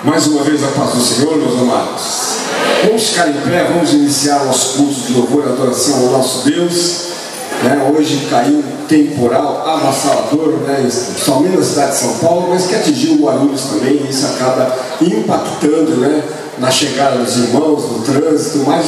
Mais uma vez a paz do Senhor, meus amados. Vamos ficar em pé, vamos iniciar nosso culto de louvor e adoração ao nosso Deus. Hoje caiu um temporal avassalador, somente na cidade de São Paulo, mas que atingiu o Guarulhos também, e isso acaba impactando na chegada dos irmãos, no trânsito, mas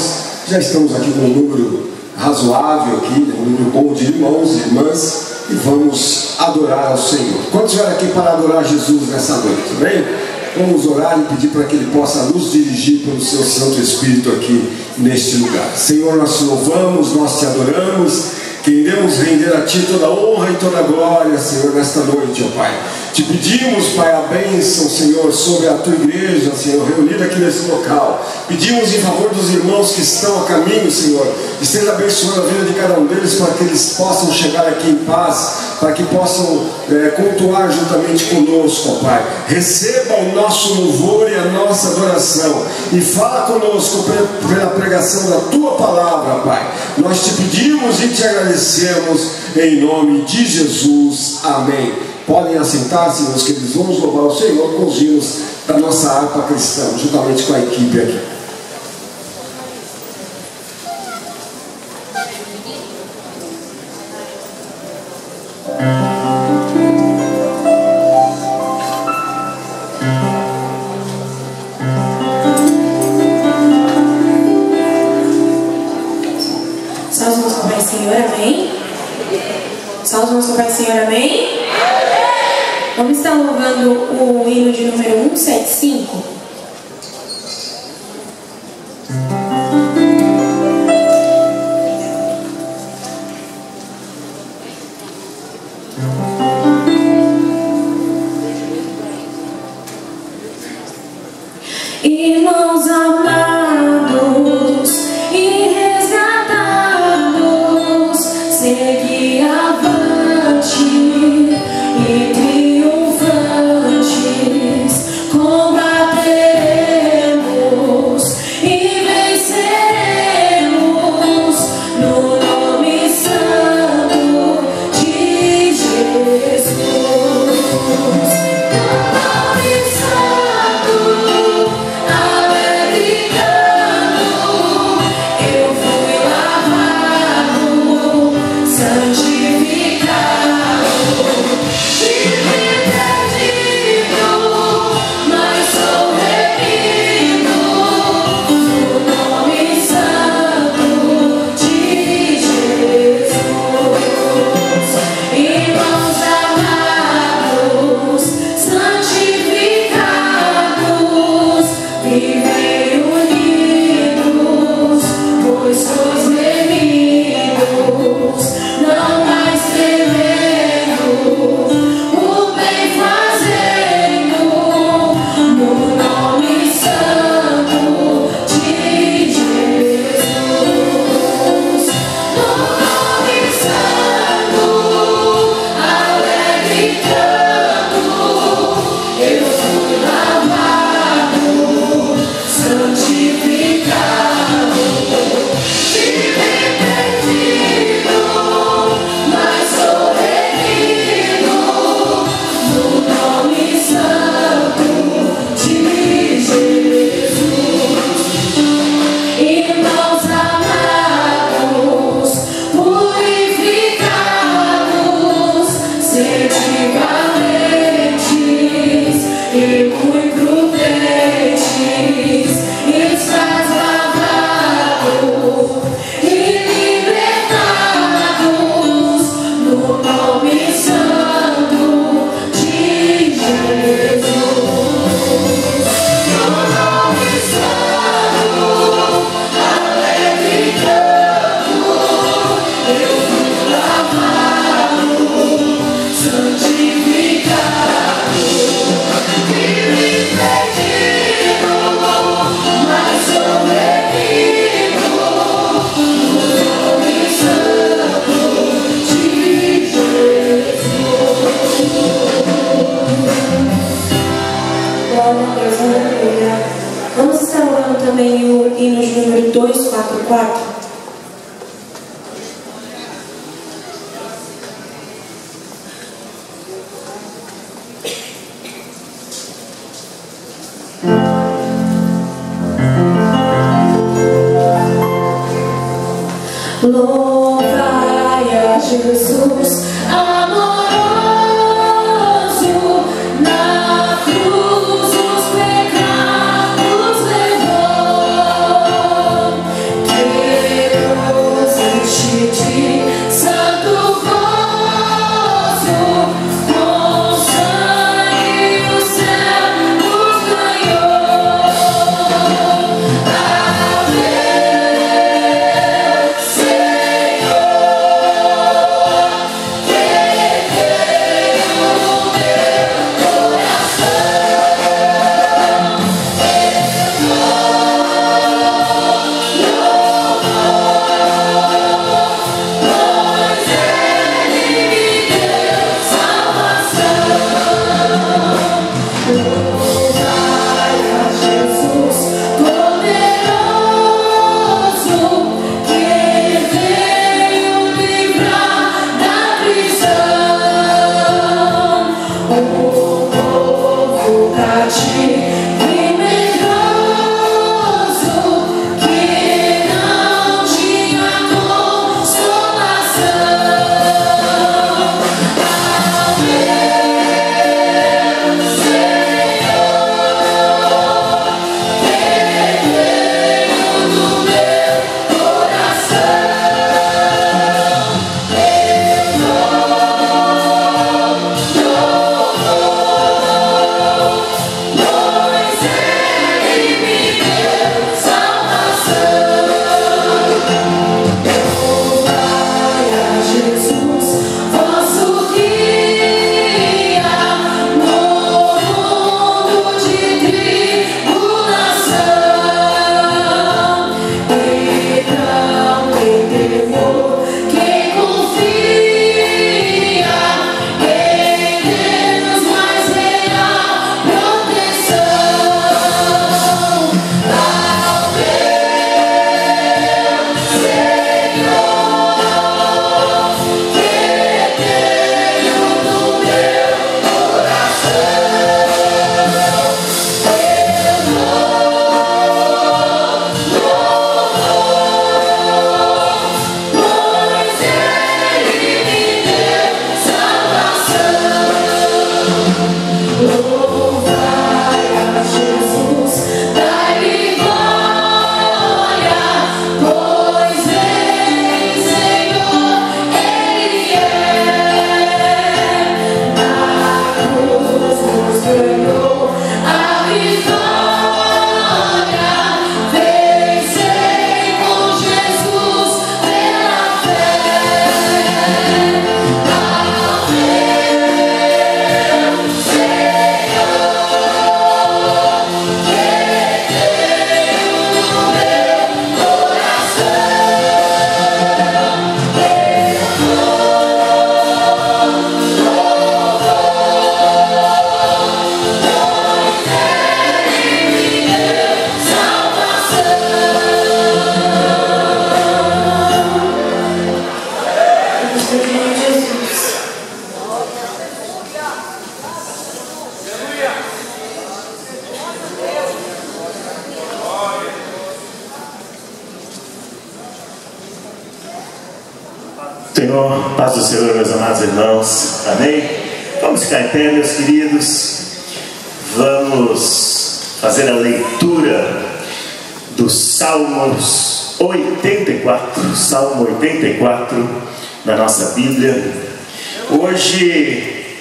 já estamos aqui com um número razoável aqui, um número bom de irmãos e irmãs, e vamos adorar ao Senhor. Quantos vieram aqui para adorar Jesus nessa noite, amém? Vamos orar e pedir para que Ele possa nos dirigir pelo Seu Santo Espírito aqui neste lugar. Senhor, nós te louvamos, nós te adoramos, queremos render a Ti toda a honra e toda a glória, Senhor, nesta noite, ó Pai. Te pedimos, Pai, a bênção, Senhor, sobre a Tua igreja, Senhor, reunida aqui nesse local. Pedimos em favor dos irmãos que estão a caminho, Senhor, esteja abençoando a vida de cada um deles para que eles possam chegar aqui em paz, para que possam cultuar juntamente conosco, ó Pai. Receba o nosso louvor e a nossa adoração e fala conosco pela pregação da Tua palavra, Pai. Nós te pedimos e te agradecemos em nome de Jesus. Amém. Podem assentar-se, meus queridos. Vamos louvar o Senhor com os hinos da nossa harpa cristã, juntamente com a equipe aqui. Salve o nosso Pai Senhor, amém? Salve o nosso Pai Senhor, amém? Vamos estar louvando o hino de número 175. Irmãos amados e resgatados, segui avante e triunfantes, combateremos e venceremos no nome santo de Jesus. No nome santo, alegre canto, eu fui lavado, santificado, vive perdido, mas sou remido no nome santo de Jesus. Irmãos amados, santificados, vivei unidos, pois sois remidos, não mais temendo, o bem fazendo, no nome santo de Jesus. No nome santo, alegre canto, eu fui lavado, santificado, vive perdido, mas sou remido no nome santo de Jesus. Irmãos amados, purificados, sede valentes e muito prudentes, estás lavado e libertados no nome santo de Jesus. No nome santo, alegre canto, eu fui lavado, santificado, vive perdido, mas sou remido no nome santo de Jesus. Glória a Deus, aleluia. Vamos estar orando também o hino de número 244. Senhor, paz do Senhor, meus amados irmãos, amém? Vamos ficar em pé, meus queridos. Vamos fazer a leitura dos Salmos 84, Salmo 84 da nossa Bíblia. Hoje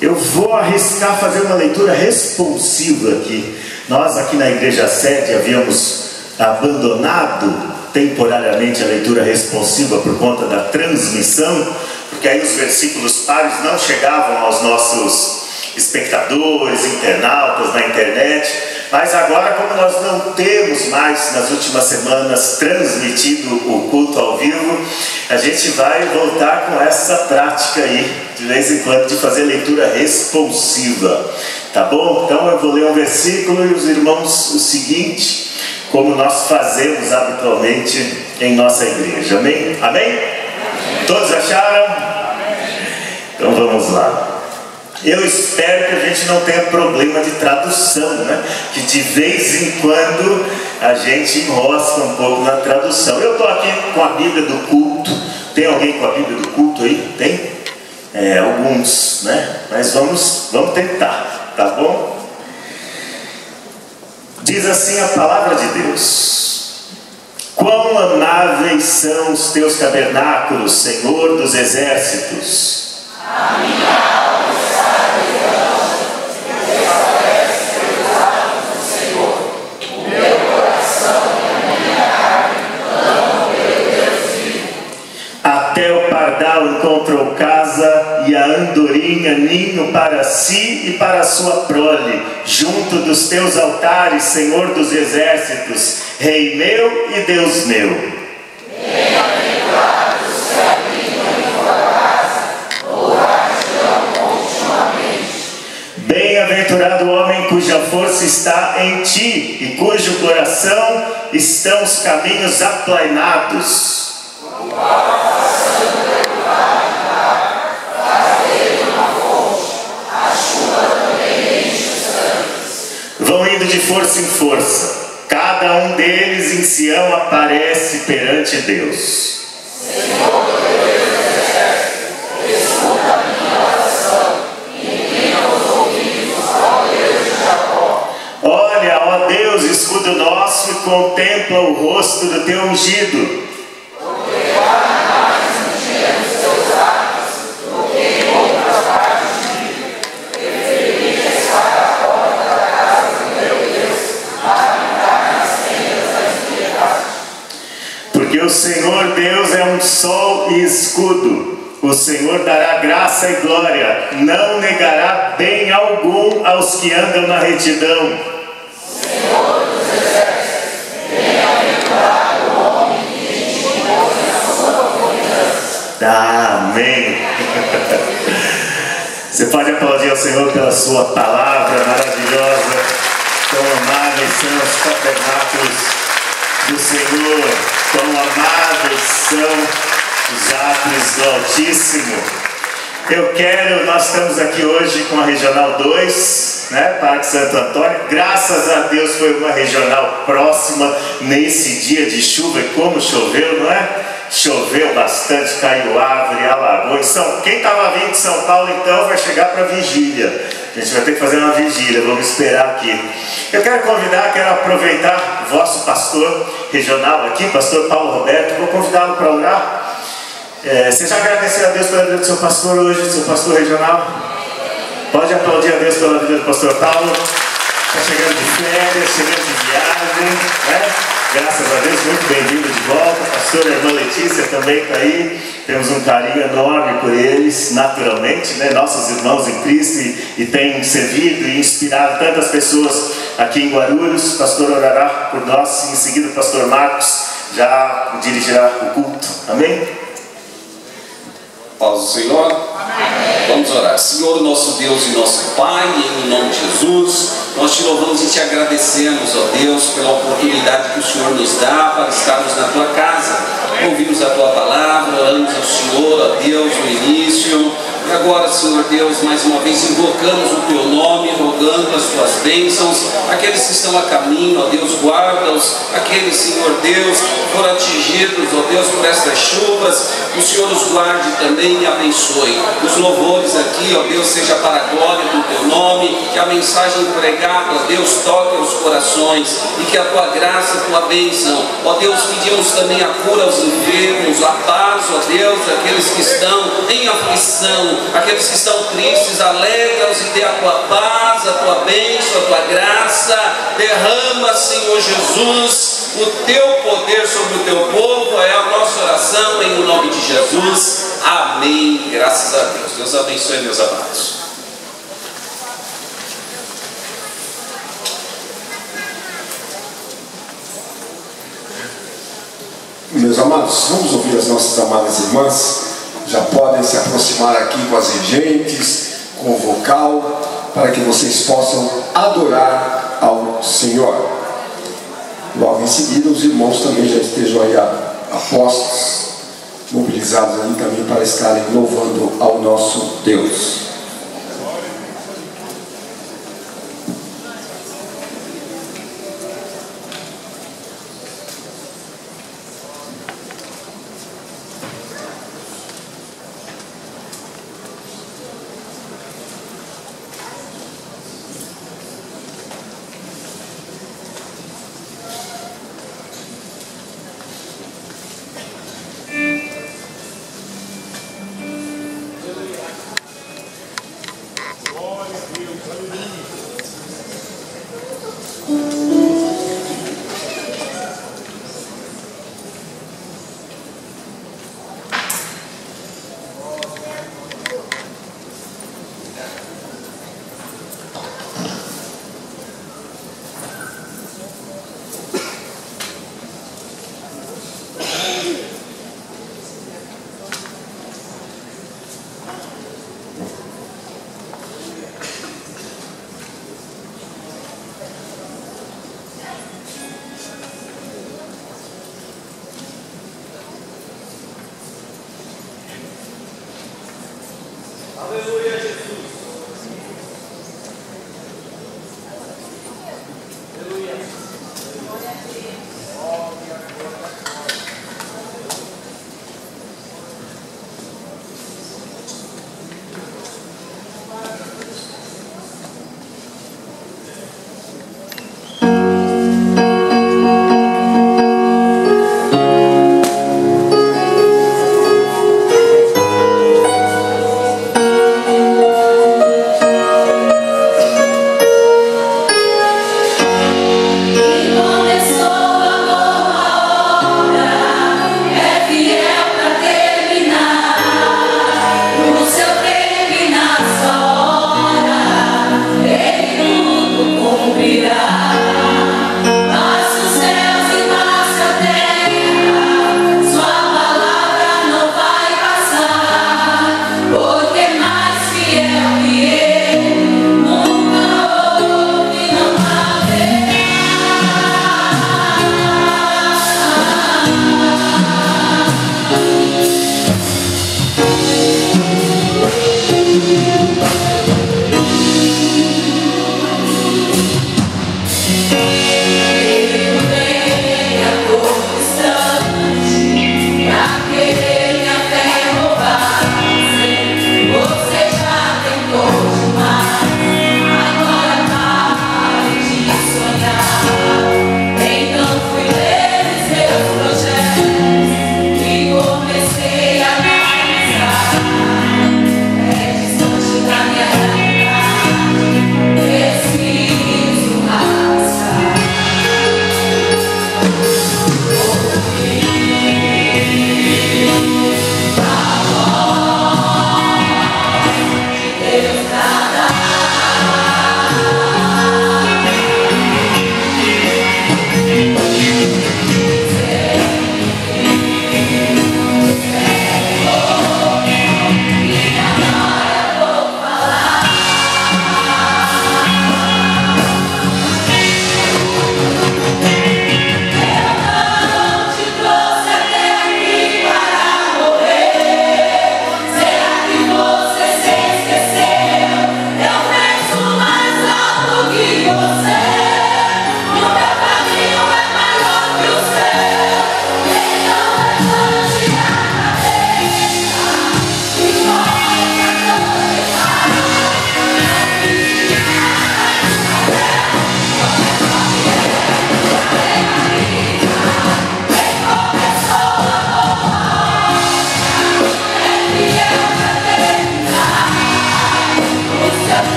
eu vou arriscar fazer uma leitura responsiva aqui. Nós aqui na Igreja Sede havíamos abandonado temporariamente a leitura responsiva por conta da transmissão, porque aí os versículos pares não chegavam aos nossos espectadores, internautas na internet. Mas agora, como nós não temos mais nas últimas semanas transmitido o culto ao vivo, a gente vai voltar com essa prática aí, de vez em quando, de fazer leitura responsiva, tá bom? Então eu vou ler um versículo e os irmãos o seguinte, como nós fazemos habitualmente em nossa igreja, amém? Amém? Todos acharam? Então vamos lá. Eu espero que a gente não tenha problema de tradução, né? Que de vez em quando a gente enrosca um pouco na tradução. Eu estou aqui com a Bíblia do culto. Tem alguém com a Bíblia do culto aí? Tem? Alguns, né? Mas vamos tentar, tá bom? Diz assim a palavra de Deus: quão amáveis são os teus tabernáculos, Senhor dos exércitos. A minha alma está gritando, desfalece pelos atos do Senhor. O meu coração e a minha carne clamam pelo Deus vivo. Até o pardal encontrou casa e a andorinha ninho para si e para a sua prole, junto dos teus altares, Senhor dos exércitos, Rei meu e Deus meu. Bem-aventurados que habitam em tua casa, louvar-te-ão continuamente. Bem-aventurado o homem cuja força está em ti e cujo coração estão os caminhos aplainados. Vão indo de força em força, cada um deles em Sião aparece perante Deus. Senhor Deus, escuta a minha oração, inclina os ouvidos, ó Deus de Jacó. Olha, ó Deus, escudo nosso, e contempla o rosto do teu ungido. O Senhor Deus é um sol e escudo. O Senhor dará graça e glória, não negará bem algum aos que andam na retidão. Senhor dos exércitos, bem-aventurado o homem que te encontra na sua confiança. Amém. Você pode aplaudir ao Senhor pela sua palavra maravilhosa. Tão amáveis são os tabernáculos do Senhor. Quão amáveis são os atos do Altíssimo. Nós estamos aqui hoje com a Regional 2, né, Parque Santo Antônio. Graças a Deus foi uma regional próxima nesse dia de chuva. E como choveu, não é? Choveu bastante, caiu árvore, alagou. Quem estava vindo de São Paulo então vai chegar para a vigília. A gente vai ter que fazer uma vigília, vamos esperar aqui. Eu quero aproveitar o vosso pastor regional aqui, pastor Paulo Roberto, vou convidá-lo para orar. Você já agradeceu a Deus pela vida do seu pastor hoje, do seu pastor regional? Pode aplaudir a Deus pela vida do pastor Paulo. Está chegando de férias, chegando de viagem, né? Graças a Deus, muito bem-vindo de volta. A pastora irmã Letícia também está aí. Temos um carinho enorme por eles, naturalmente, né? Nossos irmãos em Cristo, e têm servido e inspirado tantas pessoas aqui em Guarulhos. O pastor orará por nós, e em seguida o pastor Marcos já dirigirá o culto. Amém? Paz do Senhor. Amém. Vamos orar. Senhor, nosso Deus e nosso Pai, em nome de Jesus, nós te louvamos e te agradecemos, ó Deus, pela oportunidade que o Senhor nos dá para estarmos na tua casa. Ouvimos a tua palavra, oramos ao Senhor, ó Deus, no início. E agora, Senhor Deus, mais uma vez invocamos o teu nome, rogamos rogando as tuas bênçãos. Aqueles que estão a caminho, ó Deus, guarda-os. Aqueles, Senhor Deus, que foram atingidos, ó Deus, por estas chuvas, o Senhor os guarde também e abençoe. Os louvores aqui, ó Deus, seja para a glória do teu nome, que a mensagem pregada, ó Deus, toque aos corações e que a tua graça, a tua bênção, ó Deus, pedimos também a cura aos enfermos, a paz, ó Deus, aqueles que estão em aflição, aqueles que estão tristes, alegra-os e dê a tua paz, a tua bênção, a tua graça. Derrama, Senhor Jesus, o teu poder sobre o teu povo. É a nossa oração em nome de Jesus. Amém. Graças a Deus. Deus abençoe, meus amados. Meus amados, vamos ouvir as nossas amadas irmãs. Já podem se aproximar aqui com as regentes, com o vocal, para que vocês possam adorar ao Senhor. Logo em seguida, os irmãos também já estejam aí apostos, mobilizados ali também para estarem louvando ao nosso Deus.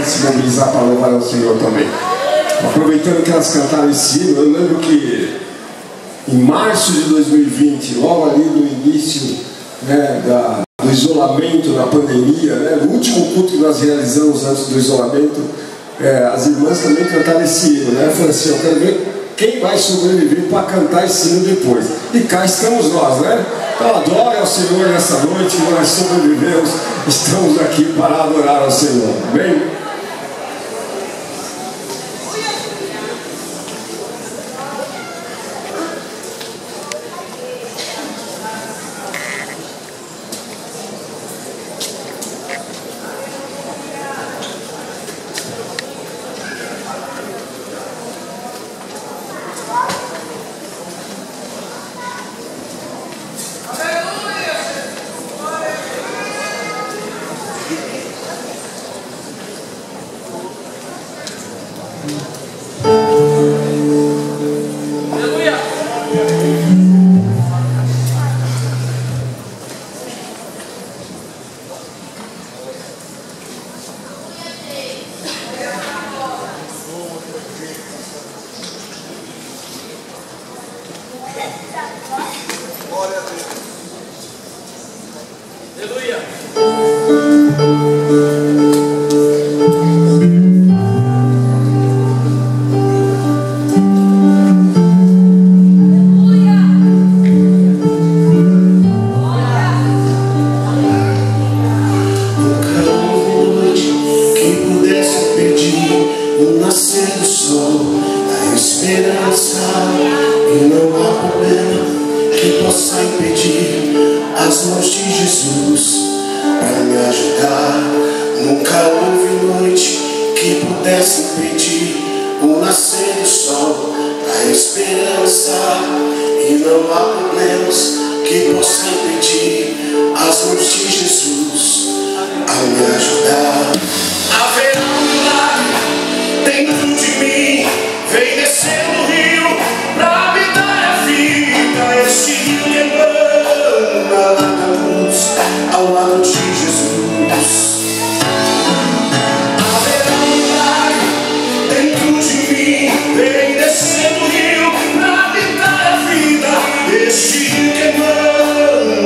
pode se mobilizar para louvar ao Senhor também. Aproveitando que elas cantaram esse hino, eu lembro que em março de 2020, logo ali no início, né, do isolamento, da pandemia, né, no último culto que nós realizamos antes do isolamento, as irmãs também cantaram esse hino, né? Eu falei assim, eu quem vai sobreviver para cantar esse hino depois. E cá estamos nós, né? Então adore ao Senhor nessa noite, que nós sobrevivemos, estamos aqui para adorar ao Senhor. Amém? Este rio queimando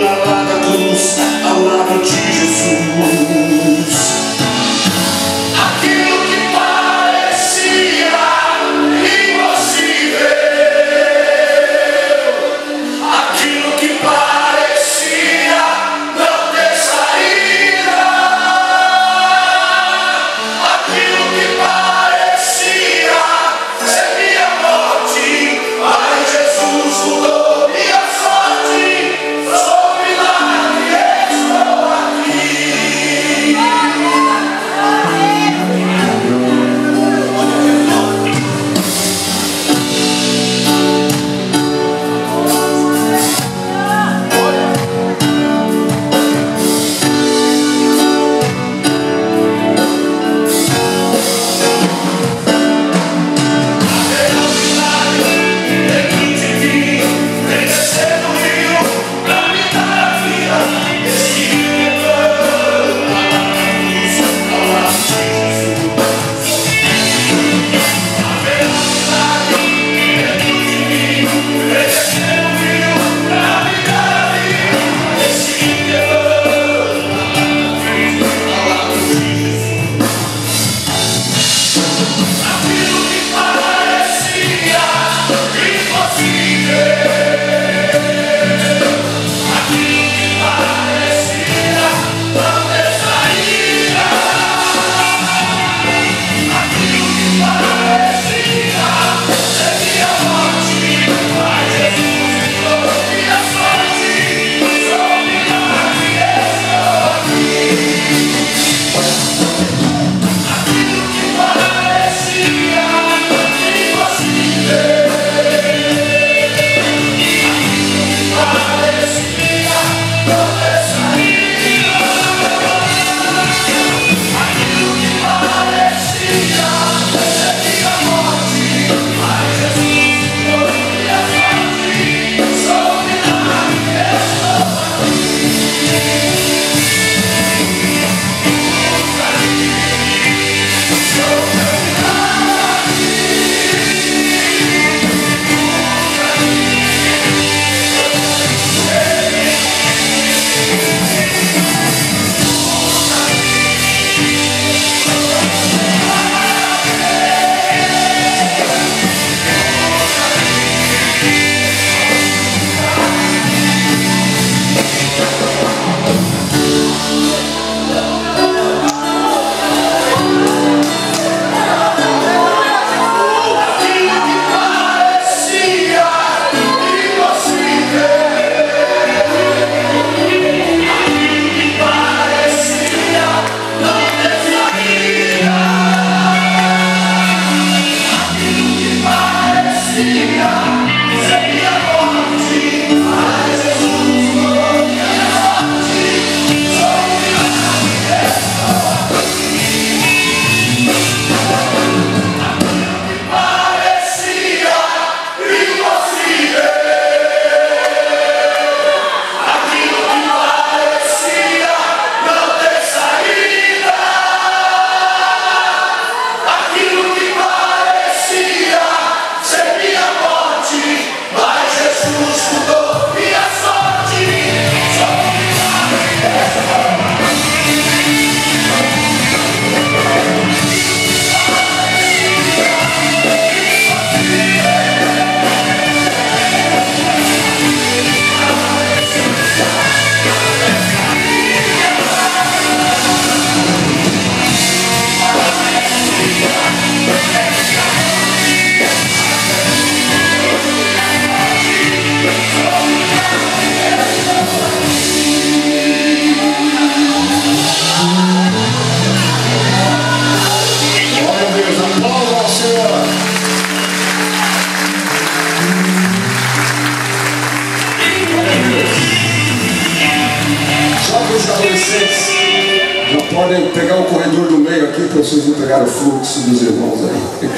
podem pegar o corredor do meio aqui para vocês não pegarem o fluxo dos irmãos aí.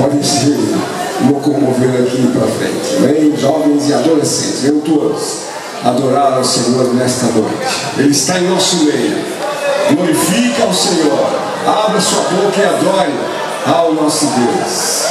Podem se locomover aqui para frente. Amém? Jovens e adolescentes, venham todos adorar ao Senhor nesta noite. Ele está em nosso meio. Glorifica ao Senhor. Abra sua boca e adore ao nosso Deus.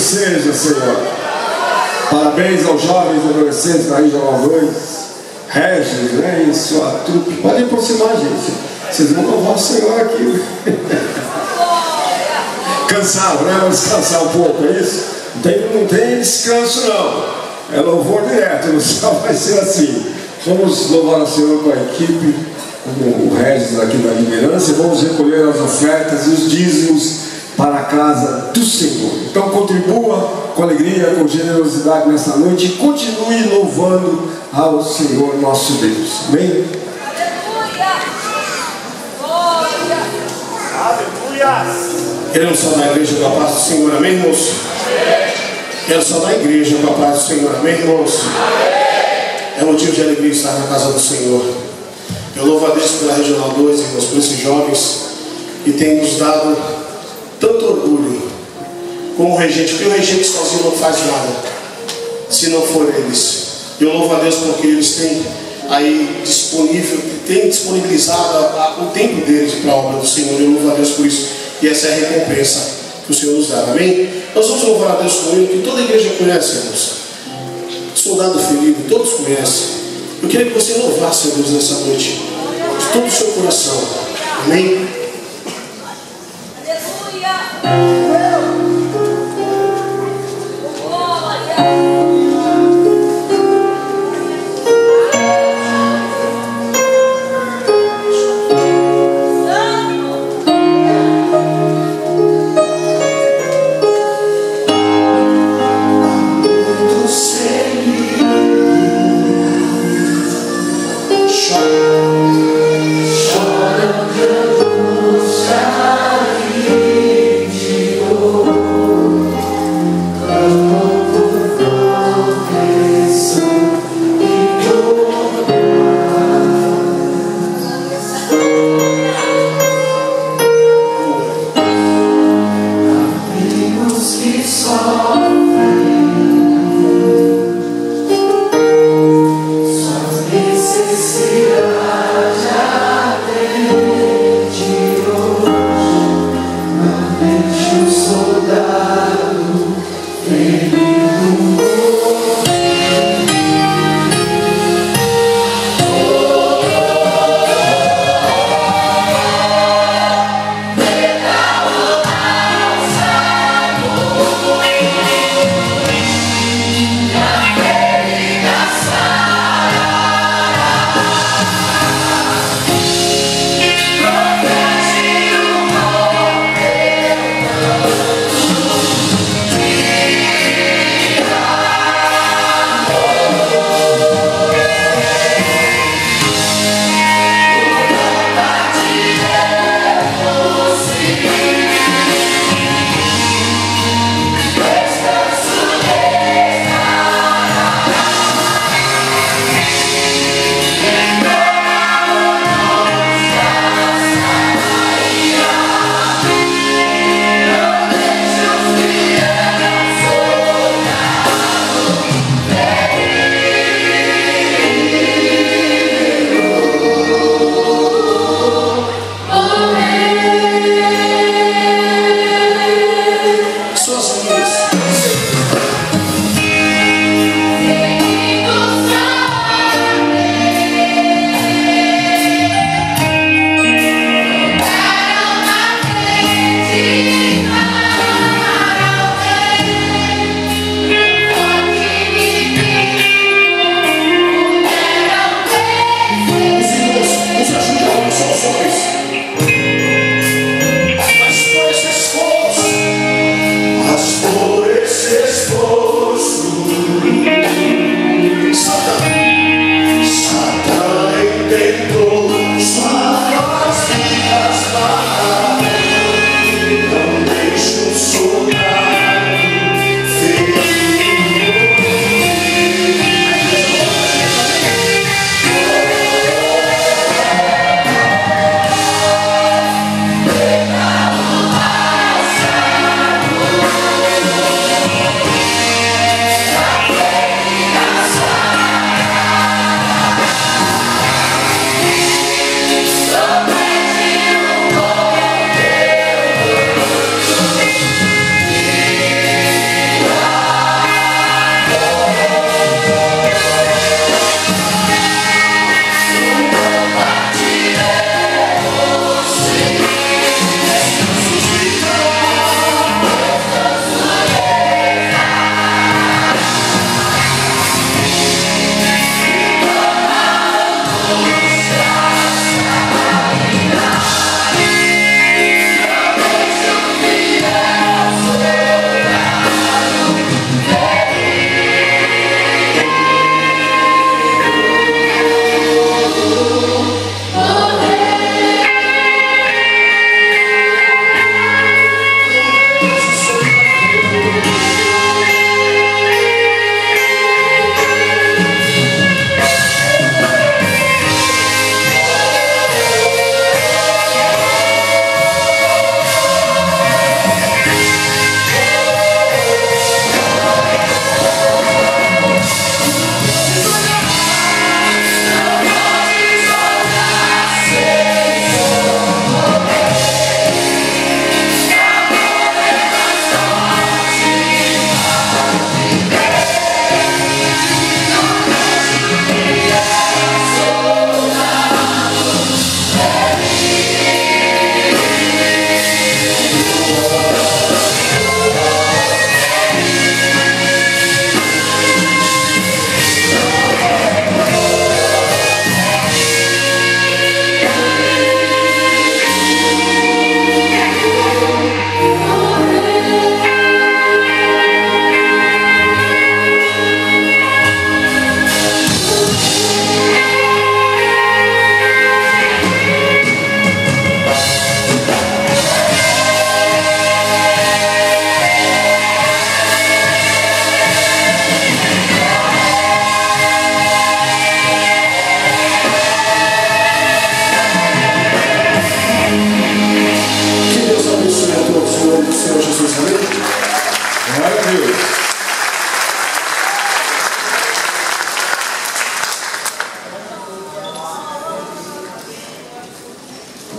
seja, Senhor. Parabéns aos jovens e adolescentes da Índia Lavães, Regis, né, e sua trupe. Pode aproximar, gente. Vocês vão louvar o Senhor aqui. Cansado, né? Vamos descansar um pouco, é isso? Não tem descanso, não. É louvor direto, no céu vai ser assim. Vamos louvar o Senhor com a equipe, como o Regis aqui da liderança, e vamos recolher as ofertas e os dízimos para a casa do Senhor. Então contribua com alegria, com generosidade nessa noite e continue louvando ao Senhor nosso Deus. Amém? Queremos saudar a igreja com a paz do Senhor, amém, irmãos? Quero saudar a igreja com a paz do Senhor, amém, irmãos? É motivo de alegria estar na casa do Senhor. Eu louvo a Deus pela Regional 2, irmãos, por esses jovens que têm nos dado tanto orgulho como o regente, porque o regente sozinho não faz nada se não for eles. Eu louvo a Deus porque eles têm aí disponibilizado o tempo deles para a obra do Senhor. Eu louvo a Deus por isso, e essa é a recompensa que o Senhor nos dá, amém? Nós vamos louvar a Deus com o hino que toda a igreja conhece, irmãos. Soldado Ferido, todos conhecem. Eu queria que você louvasse a Deus nessa noite de todo o seu coração, amém? Oh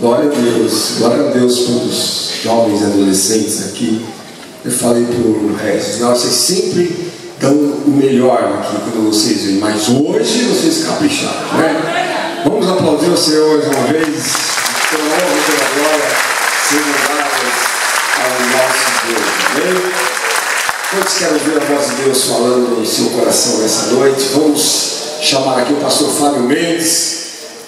Glória a Deus pelos jovens e adolescentes aqui. Eu falei para o Regis, vocês sempre dão o melhor aqui quando vocês vêm, mas hoje vocês capricharam, né? Vamos aplaudir o Senhor mais uma vez, pela honra e pela glória, sejam dadas ao nosso Deus, amém? Todos querem ouvir a voz de Deus falando no seu coração nessa noite. Vamos chamar aqui o pastor Fábio Mendes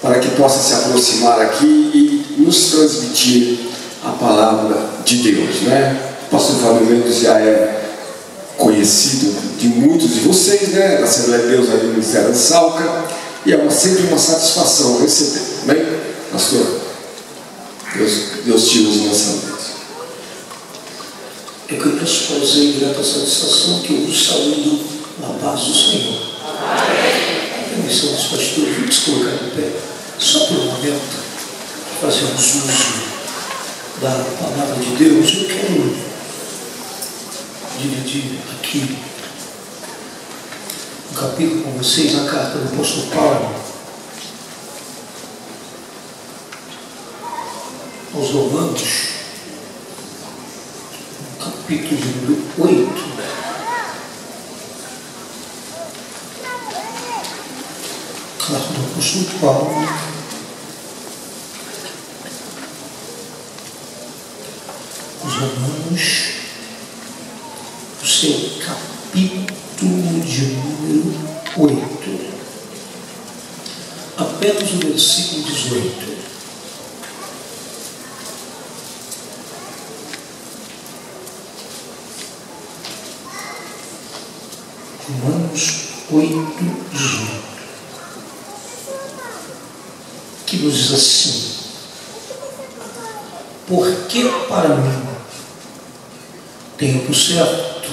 para que possa se aproximar aqui e nos transmitir a palavra de Deus, né? O pastor Fábio Mendes já é conhecido de muitos de vocês, né? Da Assembleia de Deus ali no Ministério da Salca, e é sempre uma satisfação receber, amém? Pastor, Deus te use nessa noite. É que eu posso fazer grata satisfação que eu vos saúdo na paz do Senhor. Permissão dos pastores, vamos colocar de pé, só por um momento, fazemos uso da palavra de Deus. Eu quero dividir aqui um capítulo com vocês, a carta do apóstolo Paulo aos Romanos, capítulo número 8. Carta do apóstolo Paulo aos Romanos, o seu capítulo de número 8, apenas o versículo 18. Romanos 8, 18, que nos diz assim: porque para mim tenho por certo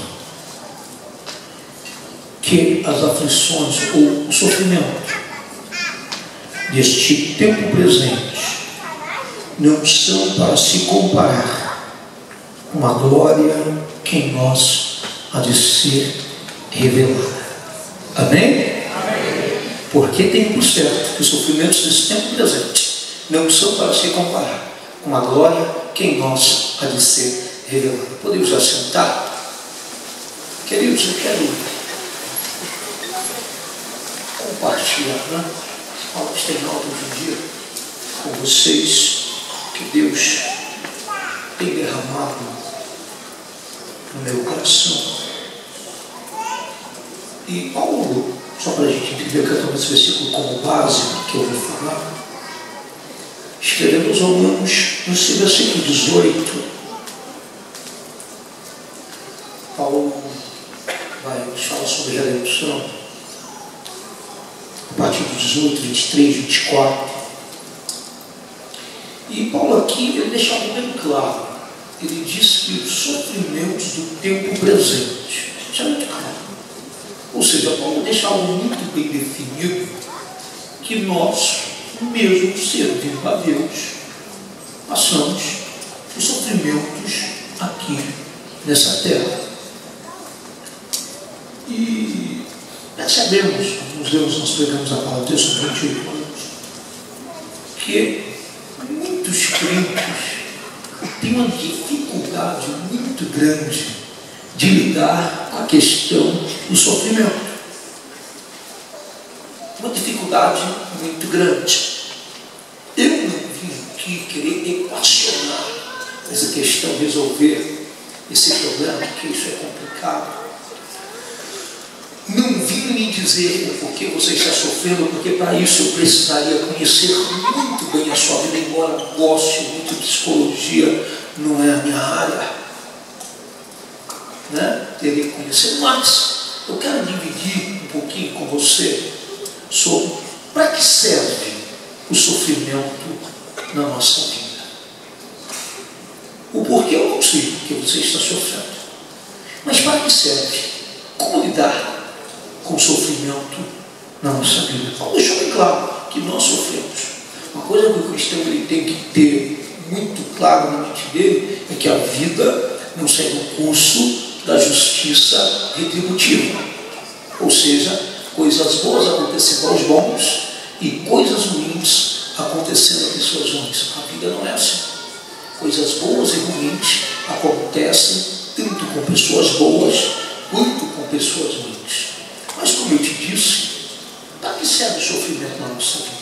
que as aflições ou o sofrimento deste tempo presente não são para se comparar com a glória que em nós há de ser revelada. Amém? Amém? Porque tenho por certo que os sofrimentos desse tempo presente não são para se comparar com a glória que em nós há de ser revelada. Podemos assentar? Queridos, eu quero compartilhar, né? Algo que tem alto hoje em dia com vocês, que Deus tem derramado no meu coração. E Paulo, só para a gente entender que eu estou nesse versículo como base que eu vou falar, escrevendo aos Romanos, nesse versículo 18, Paulo vai nos falar sobre a redenção, a partir do 18, 23, 24. E Paulo aqui, ele deixa algo bem claro. Ele diz que os sofrimentos do tempo presente, isso é muito claro. Ou seja, Paulo deixa algo muito bem definido, que nós, mesmo servindo a Deus, passamos os sofrimentos aqui nessa terra. E percebemos, alguns deles nós pregamos a palavra de Deus sobre 28 anos, que muitos crentes têm uma dificuldade muito grande de lidar com a questão do sofrimento. Uma dificuldade muito grande. Eu não vim aqui querer equacionar essa questão, resolver esse problema, que isso é complicado. Não vim me dizer o porquê você está sofrendo, porque para isso eu precisaria conhecer muito bem a sua vida, embora goste muito de psicologia, não é a minha área. Teria que conhecer, mas eu quero dividir um pouquinho com você sobre para que serve o sofrimento na nossa vida. O porquê eu não sei que você está sofrendo, mas para que serve? Como lidar com o sofrimento na nossa vida? Paulo deixou bem claro que nós sofremos. Uma coisa que o cristão ele tem que ter muito claro na mente dele é que a vida não segue o curso da justiça retributiva, ou seja, coisas boas acontecendo aos bons e coisas ruins acontecendo a pessoas ruins. A vida não é assim. Coisas boas e ruins acontecem tanto com pessoas boas quanto com pessoas ruins. Mas como eu te disse, para que serve o sofrimento na nossa vida?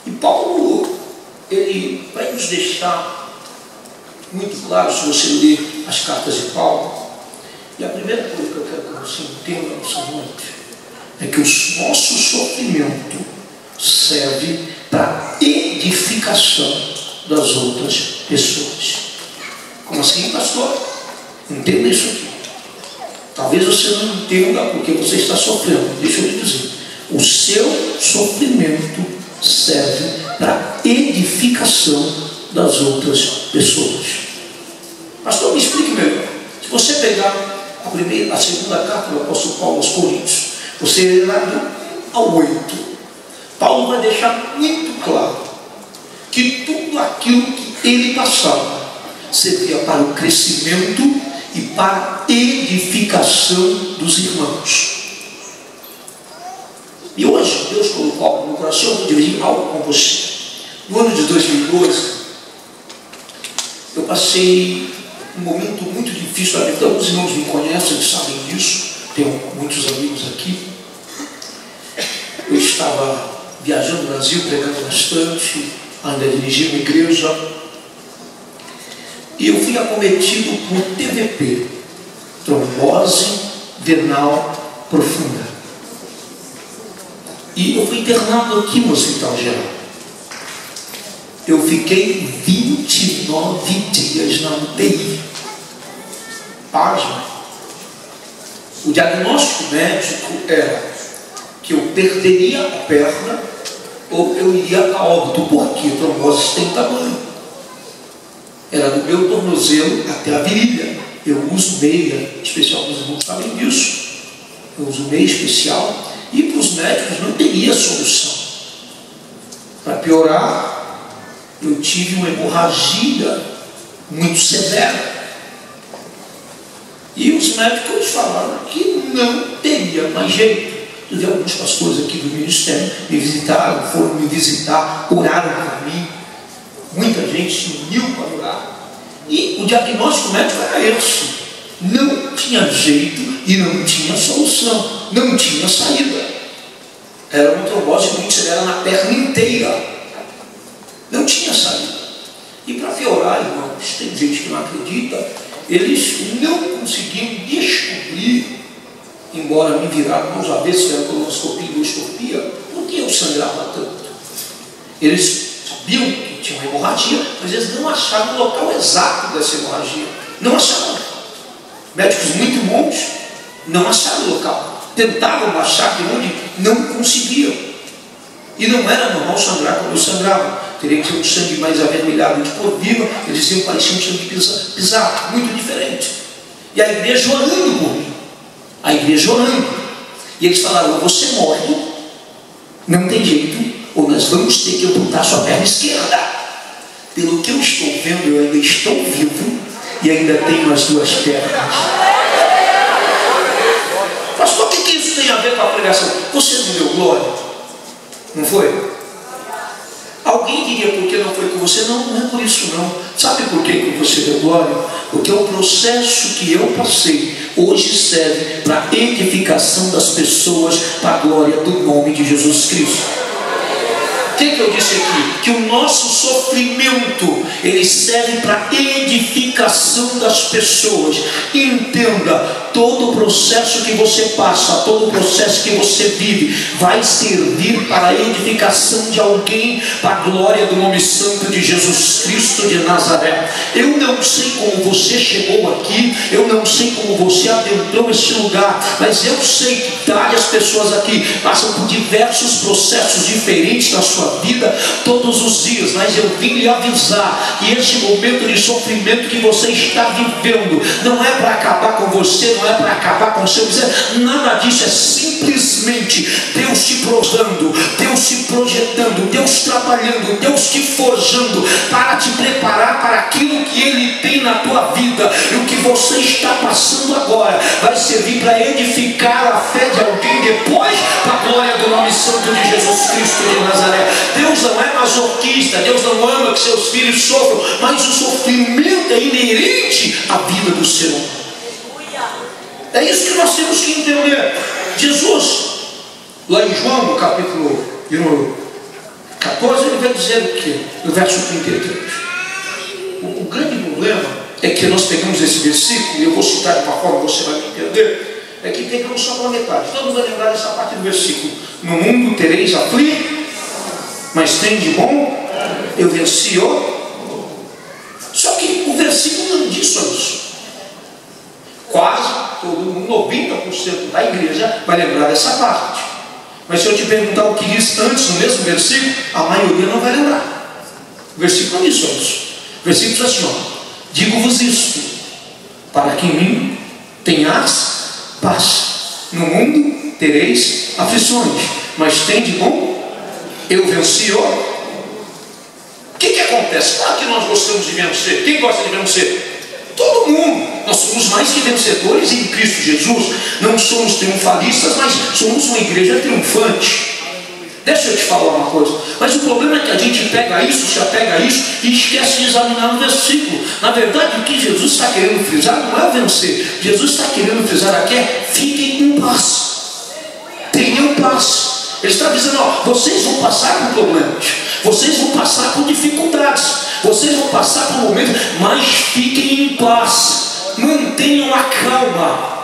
E Paulo, ele vai nos deixar muito claro, se você ler as cartas de Paulo. E a primeira coisa que eu quero que você entenda nessa noite é que o nosso sofrimento serve para edificação das outras pessoas. Como assim, pastor? Entenda isso aqui. Talvez você não entenda porque você está sofrendo. Deixa eu lhe dizer. O seu sofrimento serve para edificação das outras pessoas. Pastor, me explique melhor. Se você pegar a segunda carta do apóstolo Paulo aos Coríntios, você lê lá do ao 8, Paulo vai deixar muito claro que tudo aquilo que ele passava servia para o crescimento e para a edificação dos irmãos. E hoje Deus colocou algo no meu coração, eu vou dividir algo com você. No ano de 2012, eu passei um momento muito difícil da vida. Alguns irmãos me conhecem, eles sabem disso. Tenho muitos amigos aqui. Eu estava viajando no Brasil, pregando bastante, ainda dirigindo uma igreja. E eu fui acometido por TVP, trombose venal profunda. E eu fui internado aqui no Hospital Geral. Eu fiquei 29 dias na UTI. Pasma. O diagnóstico médico era que eu perderia a perna ou eu iria a óbito, porque trombose tem tamanho. Era do meu tornozelo até a virilha. Eu uso meia especial, os irmãos sabem disso. Eu uso meia especial e para os médicos não teria solução. Para piorar, eu tive uma hemorragia muito severa. E os médicos falaram que não teria mais jeito. Eu vi alguns pastores aqui do ministério me visitaram, foram me visitar, oraram por mim. Muita gente se uniu para orar. E o diagnóstico médico era esse. Não tinha jeito e não tinha solução. Não tinha saída. Era uma trombose muito severa na perna inteira. Não tinha saída. E para piorar, irmãos, tem gente que não acredita, eles não conseguiam descobrir, embora me viraram mãos avessas, era colonoscopia e endoscopia, por que eu sangrava tanto? Eles sabiam que tinha uma hemorragia, mas eles não acharam o local exato dessa hemorragia. Não acharam. Médicos muito bons não acharam o local. Tentavam achar de onde, não conseguiam. E não era normal sangrar como eu sangrava. Teria que ser um sangue mais avermelhado de cor viva. Eles diziam que parecia um sangue pisado, muito diferente. E a igreja orando por mim. A igreja orando. E eles falaram: ou você morre, não tem jeito, ou nós vamos ter que amputar sua perna esquerda. Pelo que eu estou vendo, eu ainda estou vivo e ainda tenho as duas pernas. Pastor, o que isso tem a ver com a pregação? Você não deu glória? Não foi? Alguém diria por que não foi com você? Não, não é por isso não. Sabe por que você deu glória? Porque o processo que eu passei hoje serve para a edificação das pessoas para a glória do nome de Jesus Cristo. O que eu disse aqui? Que o nosso sofrimento, ele serve para a edificação das pessoas. Entenda, todo o processo que você passa, todo o processo que você vive, vai servir para a edificação de alguém, para a glória do nome santo de Jesus Cristo de Nazaré. Eu não sei como você chegou aqui, eu não sei como você adentrou esse lugar, mas eu sei que várias pessoas aqui passam por diversos processos diferentes na sua vida todos os dias, mas eu vim lhe avisar que esse momento de sofrimento que você está vivendo não é para acabar com você, não é para acabar com o seu dizer, nada disso, é simplesmente Deus te provando, Deus te projetando, Deus trabalhando, Deus te forjando para te preparar para aquilo que Ele tem na tua vida. E o que você está passando agora vai servir para edificar a fé de alguém depois, para a glória do nome santo de Jesus Cristo de Nazaré. Deus não é masoquista, Deus não ama que seus filhos sofram, mas o sofrimento é inerente à vida do ser humano. É isso que nós temos que entender. Jesus, lá em João, no capítulo 14, ele vai dizer o quê? No verso 33. O grande problema é que nós pegamos esse versículo, e eu vou citar de uma forma que você vai me entender, é que pegamos só pela metade. Todo mundo vai lembrar dessa parte do versículo. No mundo tereis aflitos, mas tem de bom, eu venci o. Só que o versículo não diz só isso. Quase todo mundo, 90% da igreja vai lembrar dessa parte. Mas se eu te perguntar o que diz antes no mesmo versículo, a maioria não vai lembrar. O versículo não diz só isso. O versículo diz assim, ó: digo-vos isto, para que em mim tenhas paz. No mundo tereis aflições, mas tem de bom, eu venci o. O que acontece? Claro que nós gostamos de vencer. Quem gosta de vencer? Todo mundo. Nós somos mais que vencedores em Cristo Jesus. Não somos triunfalistas, mas somos uma igreja triunfante. Deixa eu te falar uma coisa. Mas o problema é que a gente pega isso, se apega a isso e esquece de examinar o versículo. Na verdade, o que Jesus está querendo frisar não é vencer. Jesus está querendo frisar aqui é: fiquem em paz. Tenham paz. Ele está dizendo, ó, vocês vão passar por problemas, vocês vão passar por dificuldades, vocês vão passar por momentos, mas fiquem em paz, mantenham a calma.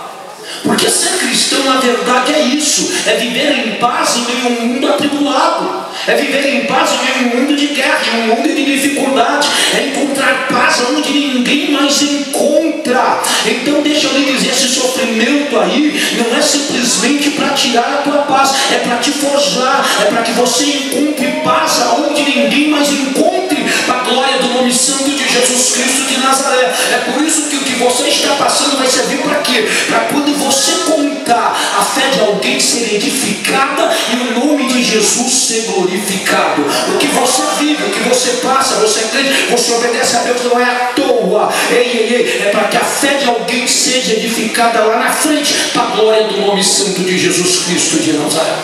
Porque ser cristão na verdade é isso, é viver em paz em meio a um mundo atribulado, é viver em paz em meio a um mundo de guerra, em um mundo de dificuldade, é encontrar paz onde ninguém mais encontra. Então deixa eu lhe dizer, esse sofrimento aí não é simplesmente para tirar a tua paz, é para te forjar, é para que você encontre paz aonde ninguém mais encontre, para a glória do nome santo de Jesus Cristo de Nazaré. É por isso que o que você está passando vai servir para quê? Para quando você contar, a fé de alguém ser edificada e o nome de Jesus ser glorificado. O que você vive, o que você passa, você crê, você obedece a Deus, não é à toa. É para que a fé de alguém seja edificada lá na frente, para a glória do nome santo de Jesus Cristo de Nazaré.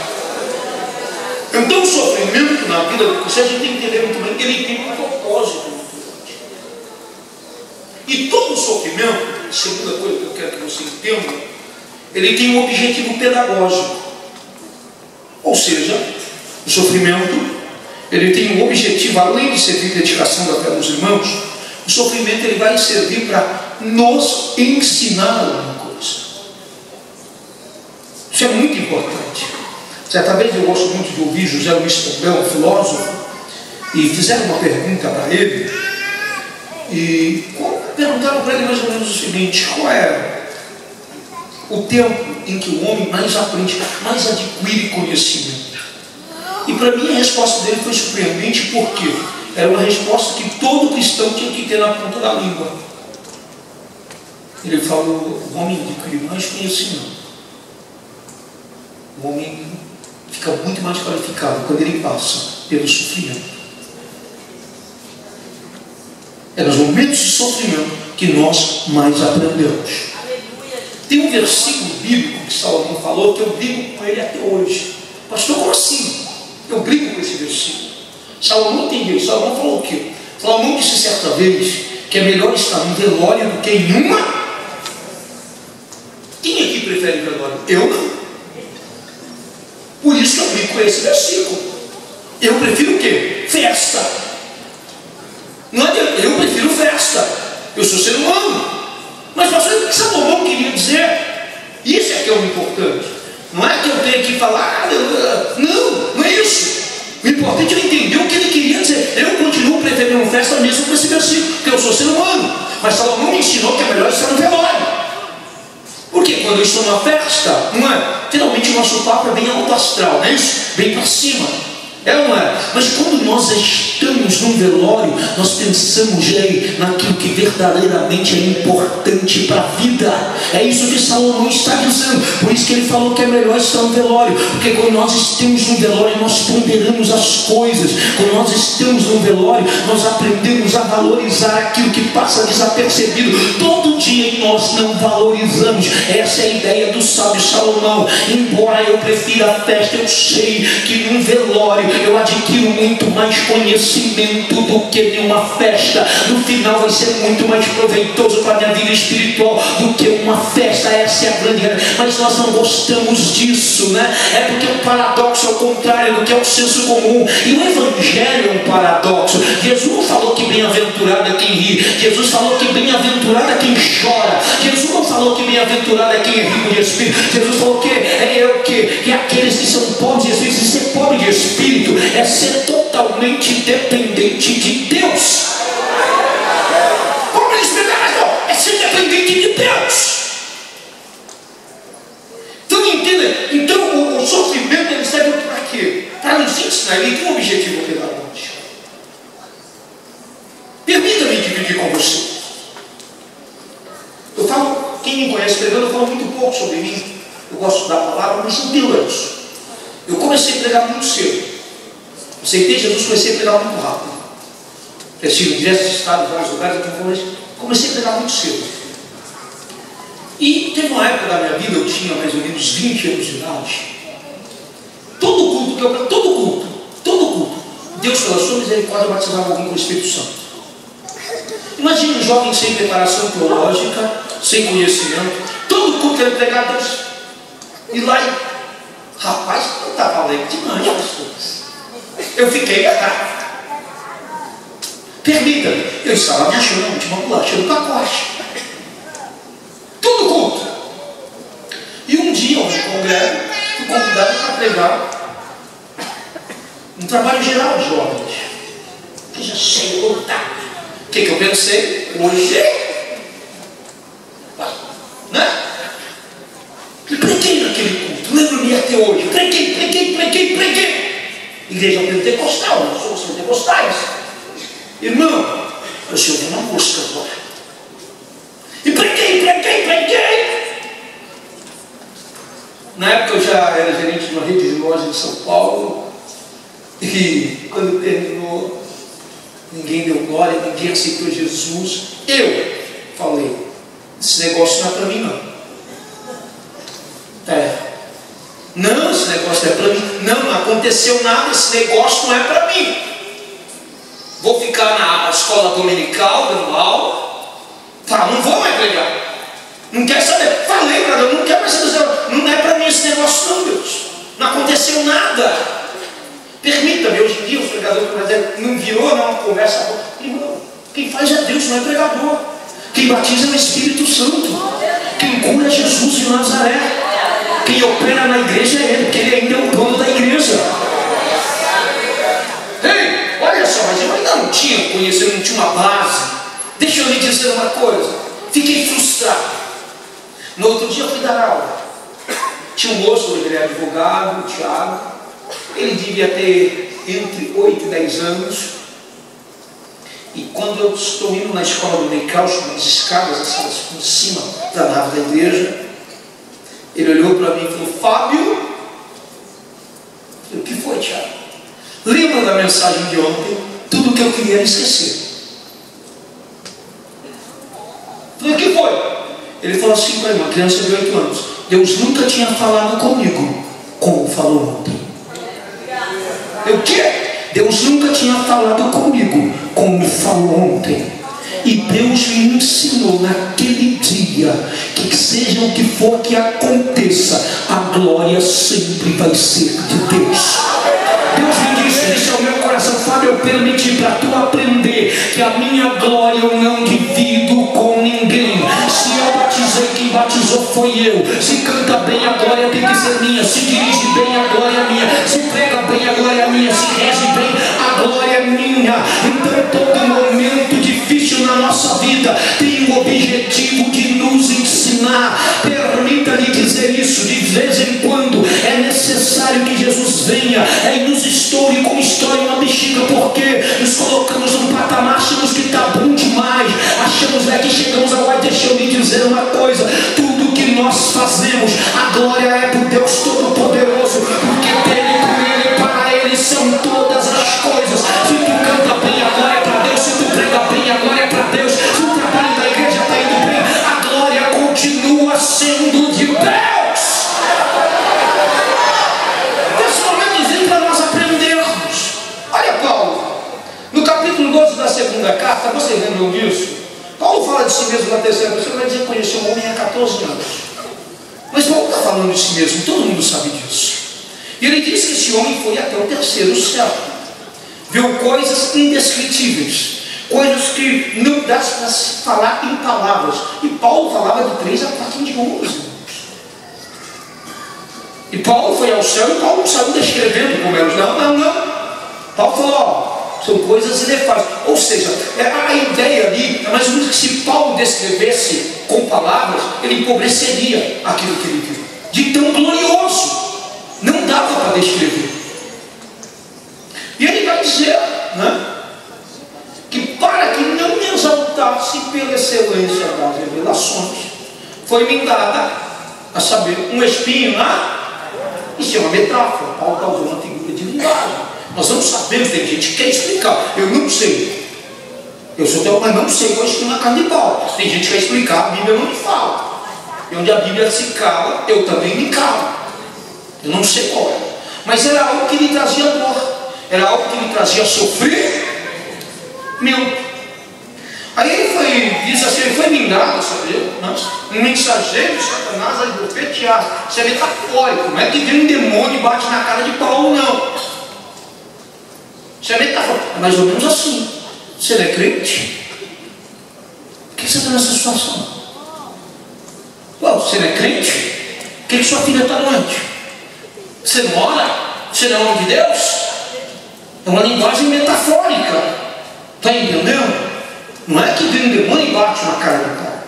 Então o sofrimento na vida do cristão, a gente tem que entender muito bem que ele tem um propósito muito grande. E todo sofrimento, segunda coisa que eu quero que você entenda, ele tem um objetivo pedagógico. Ou seja, o sofrimento, ele tem um objetivo, além de servir a dedicação da fé dos irmãos, o sofrimento ele vai servir para nos ensinar alguma coisa. Isso é muito importante. Certa vez eu gosto muito de ouvir José Luiz Pompeu, um filósofo, e fizeram uma pergunta para ele, e perguntaram para ele mais ou menos o seguinte: qual é o tempo em que o homem mais aprende, mais adquire conhecimento? E para mim a resposta dele foi surpreendente, porque era uma resposta que todo cristão tinha que ter na ponta da língua. Ele falou: o homem adquire mais conhecimento, o homem fica muito mais qualificado quando ele passa pelo sofrimento. É nos momentos de sofrimento que nós mais aprendemos. Tem um versículo bíblico que Salomão falou que eu brigo com ele até hoje. Pastor, como assim? Eu brigo com esse versículo. Salomão entendeu. Salomão falou o quê? Salomão disse certa vez que é melhor estar no velório do que em uma. Quem aqui prefere velório? Eu não. Por isso que eu brigo com esse versículo. Eu prefiro o quê? Festa. Não é? Eu prefiro festa. Eu sou ser humano. Mas pastor, o que Salomão queria dizer? Isso é que é o importante. Não é que eu tenho que falar, não é isso. O importante é entender o que ele queria dizer. Eu continuo preferindo festa mesmo com esse versículo, porque eu sou ser humano. Mas Salomão me ensinou que é melhor estar no velório. Porque quando eu estou numa festa, não é? Geralmente o nosso papo é bem alto astral, não é isso? Bem para cima. É ou não é? Mas quando nós estamos num velório, nós pensamos naquilo que verdadeiramente é importante para a vida. É isso que Salomão está dizendo. Por isso que ele falou que é melhor estar no velório. Porque quando nós estamos no velório, nós ponderamos as coisas. Quando nós estamos no velório, nós aprendemos a valorizar aquilo que passa desapercebido. Todo dia nós não valorizamos. Essa é a ideia do sábio Salomão. Embora eu prefira a festa, eu sei que num velório eu adquiro muito mais conhecimento do que nenhuma festa. No final vai ser muito mais proveitoso para a minha vida espiritual do que uma festa. Essa é a grande realidade. Mas nós não gostamos disso, né? É porque o paradoxo é o contrário do que é o senso comum. E o evangelho é um paradoxo. Jesus não falou que bem-aventurado é quem ri. Jesus falou que bem-aventurado é quem chora. Jesus não falou que bem-aventurado é quem é rico de espírito. Jesus falou que que aqueles que são pobres de espírito. E ser pobre de espírito é ser totalmente dependente de Deus. Pobre de espírito é ser dependente de Deus. Então entenda, então o sofrimento ele serve para quê? Para nos ensinar. Ele tem um objetivo pedagógico. Permita-me dividir com você. Eu falo, quem me conhece pregando, eu falo muito pouco sobre mim. Eu gosto da palavra, mas não isso. Eu comecei a pregar muito cedo. Aceitei Jesus, comecei a pregar muito rápido. Estive em diversos estados, em vários lugares, comecei a pregar muito cedo. E teve uma época da minha vida, eu tinha mais ou menos 20 anos de idade. Todo culto, Deus pela sua misericórdia batizava alguém com o Espírito Santo. Imagine um jovem sem preparação teológica, sem conhecimento, todo culto ele pregava Deus. E lá, rapaz, eu estava alegre demais, pessoas. Eu fiquei agarrado. Permita-me, eu estava me achando a última bolacha do pacote. Todo culto. E um dia eu me congrego, fui convidado para pregar um trabalho geral de jovens. Eu já sei lutar. O que eu pensei? Hoje, né? E preguei naquele culto. Lembro-me até hoje. Preguei. Igreja pentecostal, nós somos pentecostais. Irmão, o Senhor não busca agora. E preguei. Na época eu já era gerente de uma rede de lojas em São Paulo. E quando terminou, ninguém deu glória, ninguém aceitou Jesus. Eu falei, esse negócio não é para mim não. Não, esse negócio não é para mim. Não aconteceu nada, esse negócio não é para mim. Vou ficar na escola dominical, dando aula. Não vou mais pregar. Não quer saber. Falei para Deus, não quero mais saber. Não é para mim esse negócio não, Deus. Não aconteceu nada. Permita-me, hoje em dia os pregadores não virou uma conversa. Irmão, quem faz é Deus, não é pregador. Quem batiza é o Espírito Santo. Quem cura é Jesus de Nazaré. Quem opera na igreja é Ele, porque Ele ainda é o dono da igreja. Ei, olha só, mas eu ainda não tinha conhecido, não tinha uma base. Deixa eu lhe dizer uma coisa. Fiquei frustrado. No outro dia eu fui dar aula. Tinha um moço, ele é advogado, o Thiago. Ele devia ter entre 8 e 10 anos. E quando eu estou indo na escola dominical, nas escadas, assim, em cima da nave da igreja, ele olhou para mim e falou: Fábio, eu falei, o que foi, Thiago? Lembra da mensagem de ontem? Tudo que eu queria era esquecer. Eu falei, o que foi? Ele falou assim para mim, uma criança de 8 anos: Deus nunca tinha falado comigo como falou ontem. O quê? Deus nunca tinha falado comigo como falou ontem. E Deus me ensinou naquele dia que seja o que for que aconteça, a glória sempre vai ser de Deus. Deus me disse ao meu coração: Fábio, eu permiti para tu aprender que a minha glória eu não divido com ninguém. Se eu batizei, quem batizou foi eu. Se canta bem, a glória tem que ser minha. Se dirige bem, a glória é minha. Se prega bem, a glória é minha. Se rege bem, a glória é minha. Então todo momento difícil na nossa vida tem o objetivo de nos ensinar. Permita-lhe dizer isso: de vez em quando é necessário que Jesus venha e nos estoure como estoura uma bexiga, porque nos colocamos num patamar, achamos que está bom demais, achamos que chegamos ao ar. Deixa eu lhe dizer uma coisa: tudo que nós fazemos, a glória é por Deus Todo-Poderoso, porque dele, por ele, para ele são todas as coisas. Se tu canta bem, a glória é para Deus. Se tu prega bem, a glória é para Deus. Se o trabalho da igreja está indo bem, a glória continua sendo de Deus. Esse momento vem para nós aprendermos. sabiam disso? Paulo fala de si mesmo na terceira pessoa, vai dizer que conheceu um homem há 14 anos. Mas Paulo está falando de si mesmo, todo mundo sabe disso. E ele diz que esse homem foi até o terceiro céu. Viu coisas indescritíveis, coisas que não dá para se falar em palavras. E Paulo falava de 3 a 4 idiomas. E Paulo foi ao céu e Paulo não saiu descrevendo como eles. Não. Paulo falou, ó, são coisas inefáveis. Ou seja, a ideia ali é mais ou menos que se Paulo descrevesse com palavras, ele empobreceria aquilo que ele viu. De tão glorioso. Não dava para descrever. E ele vai dizer, né, que para que não me exaltasse pela excelência das revelações, foi-me dada, a saber, um espinho isso é uma metáfora. Paulo está usando uma figura de linguagem. Nós não sabemos, tem gente que quer explicar. Eu não sei. Eu sou teu, mas não sei qual é o espinho na carne de Paulo. Tem gente que quer explicar, a Bíblia não me fala. E onde a Bíblia se cala, eu também me calo. Eu não sei qual é. Mas era algo que lhe trazia dor. Era algo que lhe trazia sofrimento. Aí ele diz assim, ele foi minado, sabe? Um mensageiro de Satanás a bofetear. Isso é metafórico. Não é que vem um demônio e bate na cara de Paulo, não. Isso é metafórico. É mais ou menos assim. Você não é crente? Por que você está nessa situação? Você não é crente? Por que sua filha está doente? Você não ora? Você não é homem de Deus? É uma linguagem metafórica. Está entendendo? Não é que vem um demônio e bate na cara do cara.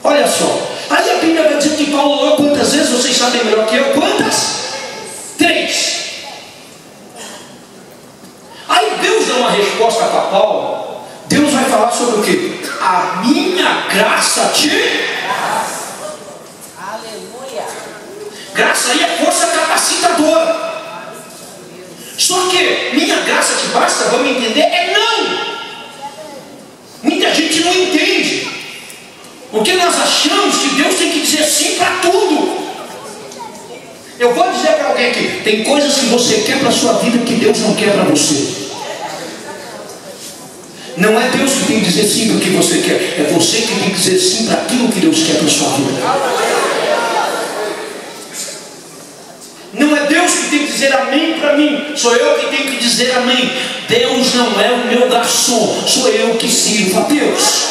Olha só. Aí a Bíblia vai dizer que Paulo orou quantas vezes? Vocês sabem melhor que eu. Quantas? 3. Aí Deus dá uma resposta para Paulo. Deus vai falar sobre o quê? A minha graça te... Aleluia. Graça aí é força capacitadora. Só que minha graça te basta, vamos entender, é não. Muita gente não entende. Porque nós achamos que Deus tem que dizer sim para tudo. Eu vou dizer para alguém aqui, tem coisas que você quer para a sua vida que Deus não quer para você. Não é Deus que tem que dizer sim para o que você quer, é você que tem que dizer sim para aquilo que Deus quer para a sua vida. Não é Deus que tem que dizer amém para mim, sou eu que tenho que dizer amém. Deus não é o meu garçom, sou eu que sirvo a Deus.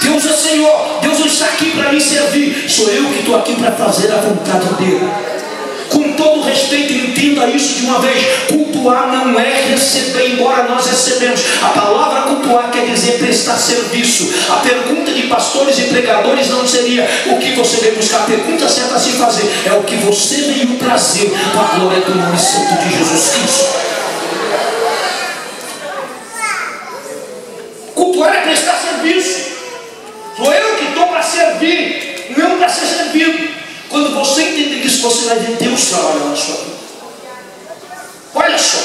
Deus é Senhor, Deus não está aqui para me servir, sou eu que estou aqui para fazer a vontade dele. Com todo respeito, entenda isso de uma vez. Cultuar não é receber, embora nós recebemos. A palavra cultuar quer dizer prestar serviço. A pergunta de pastores e pregadores não seria o que você veio buscar. A pergunta certa a se fazer é o que você veio trazer para a glória do nome santo de Jesus Cristo. Cultuar é prestar serviço. Sou eu que estou para servir, não para ser servido. Quando você entender isso, você vai ver Deus trabalhando na sua vida. Olha só.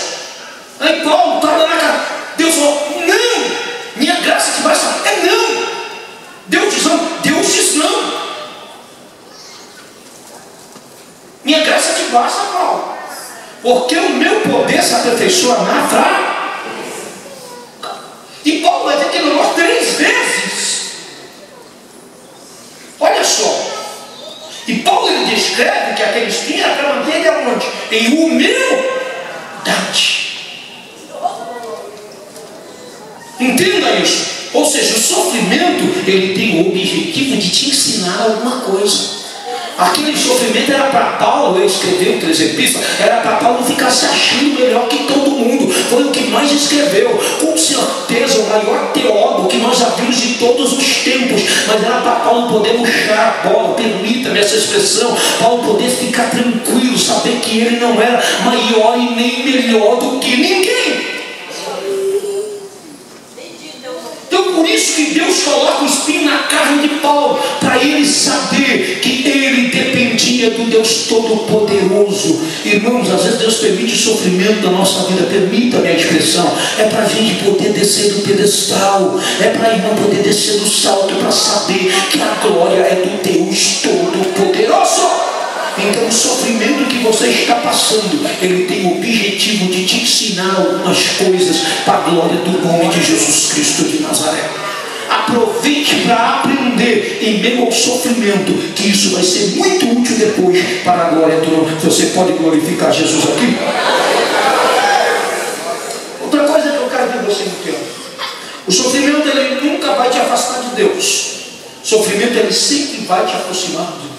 Aí Paulo estava na casa. Deus falou, não. Minha graça te basta. É não. Deus diz não. Deus diz não. Minha graça te basta, Paulo. Porque o meu poder se aperfeiçoa na fraqueza. E Paulo vai dizer que ele orou 3 vezes. Olha só. E Paulo ele descreve que aquele espinho era para manter ele aonde? Em humildade. Entenda isso. Ou seja, o sofrimento ele tem o objetivo de te ensinar alguma coisa. Aquele sofrimento era para Paulo, ele escreveu 3 epístolas, era para Paulo ficar se achando melhor que todo mundo. Foi o que mais escreveu, com certeza o maior teólogo que nós já vimos de todos os tempos. Mas era para Paulo poder murchar a bola, permita-me essa expressão, Paulo poder ficar tranquilo, saber que ele não era maior e nem melhor do que ninguém. Então por isso que Deus coloca o espinho na carne de Paulo, para ele saber que ele dependia do Deus Todo-Poderoso. Irmãos, às vezes Deus permite o sofrimento da nossa vida, permita-me a expressão, é para a gente poder descer do pedestal, é para a irmã poder descer do salto, para saber que a glória é do Deus Todo-Poderoso. Então o sofrimento que você está passando, ele tem o objetivo de te ensinar algumas coisas para a glória do nome de Jesus Cristo de Nazaré. Aproveite para aprender em meio ao sofrimento, que isso vai ser muito útil depois para a glória do nome. Você pode glorificar Jesus aqui? Outra coisa que eu quero que você entenda: o sofrimento ele nunca vai te afastar de Deus. O sofrimento ele sempre vai te aproximar de Deus.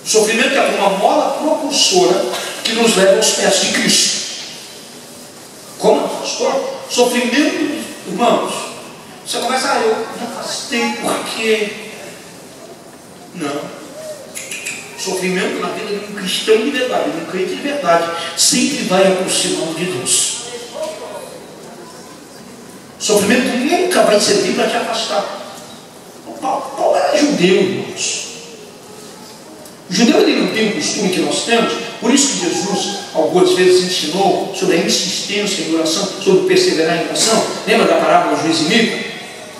O sofrimento é uma mola propulsora que nos leva aos pés de Cristo. Como, pastor? Sofrimento, irmãos, você começa, eu me afastei porque... Não. Sofrimento na vida de um cristão de verdade, de um crente de verdade, sempre vai aproximar de Deus. Sofrimento nunca vai servir para te afastar. Paulo era judeu, irmãos. O judeu ele não tem o costume que nós temos, por isso que Jesus algumas vezes ensinou sobre a insistência em oração, sobre perseverar em oração. Lembra da parábola do juiz e mico?